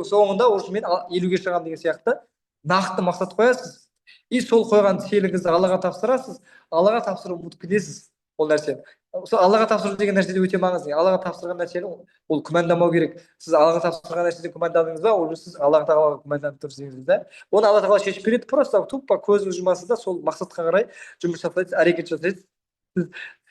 соңында уже мен 50-ге шығамын деген сияқты нақты мақсат қоясыз. И сол қойған целіңізді Аллаға тапсырасыз. Аллаға тапсырып ұмытып кетесіз ол нәрсені. Аллаға тапсыру деген нәрсе де өте маңызды. Аллаға тапсырған нәрсені ол күмәндамау керек. Сіз Аллаға тапсырған нәрседен күмәндандыңыз ба, уже сіз Алла тағалаға күмәнданып тұрсыз да. Оны Алла тағала шешіп береді, просто тупо көзіңізді жұмасыз да сол мақсатқа қарай жұмыс жасайсыз, әрекет жасайсыз.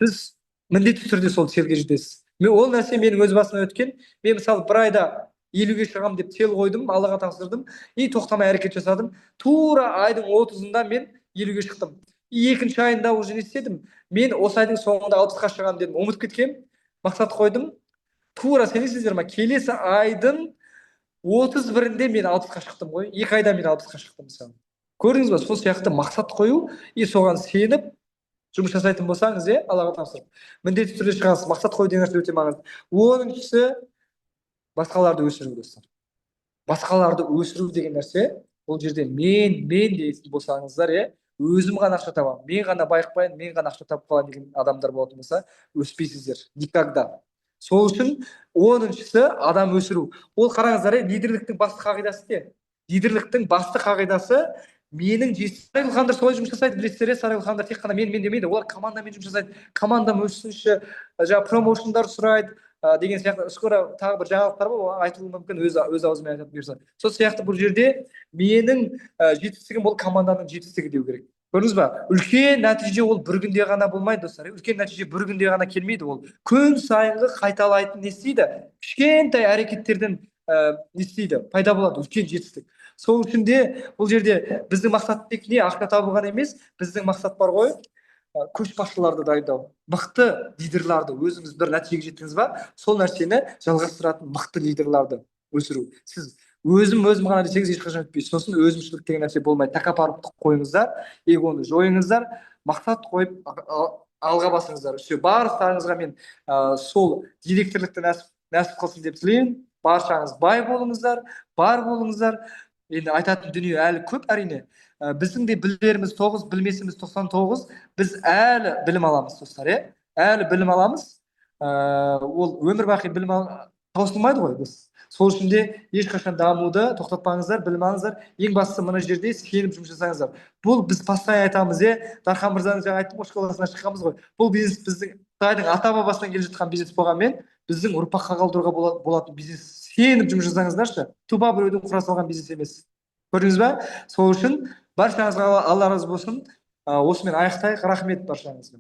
Сіз міндетті түрде сол целге жетесіз. Ол нәрсе менің өз басымнан өткен. Мен мысалы бір айда 50-ге шығамын деп цел қойдым, Аллаға тапсырдым и тоқтамай әрекет жасадым. Тура айдың 30-ында мен 50-ге шықтым. Екінші айында уже не істедім? Мен осы айдың соңында 60-қа шығамын дедім, ұмытып кеткем, мақсат қойдым. Тура сенесіздер ма? Келесі айдың 31-інде мен 60-қа шықтым ғой. 2 айда мен 60-қа шықтым мысалы. Көрдіңіз ба? Сол сияқты мақсат қою и соған сеніп жұмыс жасайтын болсаңыз, Аллаға тапсырып, міндетті түрде шығасыз. Мақсат қою деген нәрсе өте маңызды. 10-шісі басқаларды өсіру, достар. Басқаларды өсіру деген нәрсе, бұл жерде мен дейтін болсаңыздар, өзім ғана ақша табамын, мен ғана байықпайын, мен ғана ақша тапып қалайын деген адамдар болатын болса, өспейсіздер никогда. Сол үшін 10-шісі адам өсіру. Ол қараңыздар, лидерліктің басты қағидасы лидерліктің басты қағидасы менің сарайлықхандар солай жұмыс жасайды, білесіздер, сарайлықхандар тек қана мен демейді, олар командамен жұмыс жасайды. Командам өссінші, жаңа промоушндар сұрайды деген сияқты. Скоро тағы бір жаңалықтар бар, айтылуы мүмкін, өз аузымен айтып берсе. Сол сияқты бұл жерде менің жетістігім ол команданың жетістігі деу керек. Көрдіңіз ба? Үлкен нәтиже ол бір күнде ғана болмайды, достар. Үлкен нәтиже бір күнде ғана келмейді, ол күн сайынғы қайталайтын не істейді? Кішкентай әрекеттерден не істейді? Пайда болады үлкен жетістік. Сол үшін де бұл жерде біздің мақсат тек не ақша табу ғана емес, біздің мақсат бар ғой, көшбасшыларды дайындау, мықты лидерларды. Өзіңіз бір нәтижеге жеттіңіз ба, сол нәрсені жалғастыратын мықты лидерларды өсіру. Сіз өзім ғана десеңіз ешқашан өтпейсіз. Сосын өзімшілдік деген нәрсе болмайды. Тәкаппарлық қойыңыздар, эгоны жойыңыздар, мақсат қойып алға басыңыздар. Барлықтарыңызға мен сол директорлықты нәсіп қылсын деп тілеймін. Баршаңыз бай болыңыздар, бар болыңыздар. Енді айтатын дүние әлі көп, әрине. Біздің де білеріміз 9, білмесіміз 99. Біз әлі білім аламыз, достар, әлі білім аламыз. Ол өмір бақи білім таусылмайды ғой біз. Сол үшін де ешқашан дамуды тоқтатпаңыздар, білім алыңыздар. Ең бастысы мына жерде сеніп жұмыс жасаңыздар. Бұл біз постоянно айтамыз, Дархан мырзаның жаңа айттым, школасына шыққанбыз ғой. Бұл бизнес біздің Қытайдың ата-бабасынан келе жатқан бизнес болғанмен, біздің ұрпаққа қалдыруға болатын бизнес. Сеніп жұмыс жасаңыздаршы. Туба біреудің құра салған бизнес емес. Көрдіңіз ба? Сол үшін баршаңызға Алла разы болсын. Осымен аяқтайық. Рахмет баршаңызға.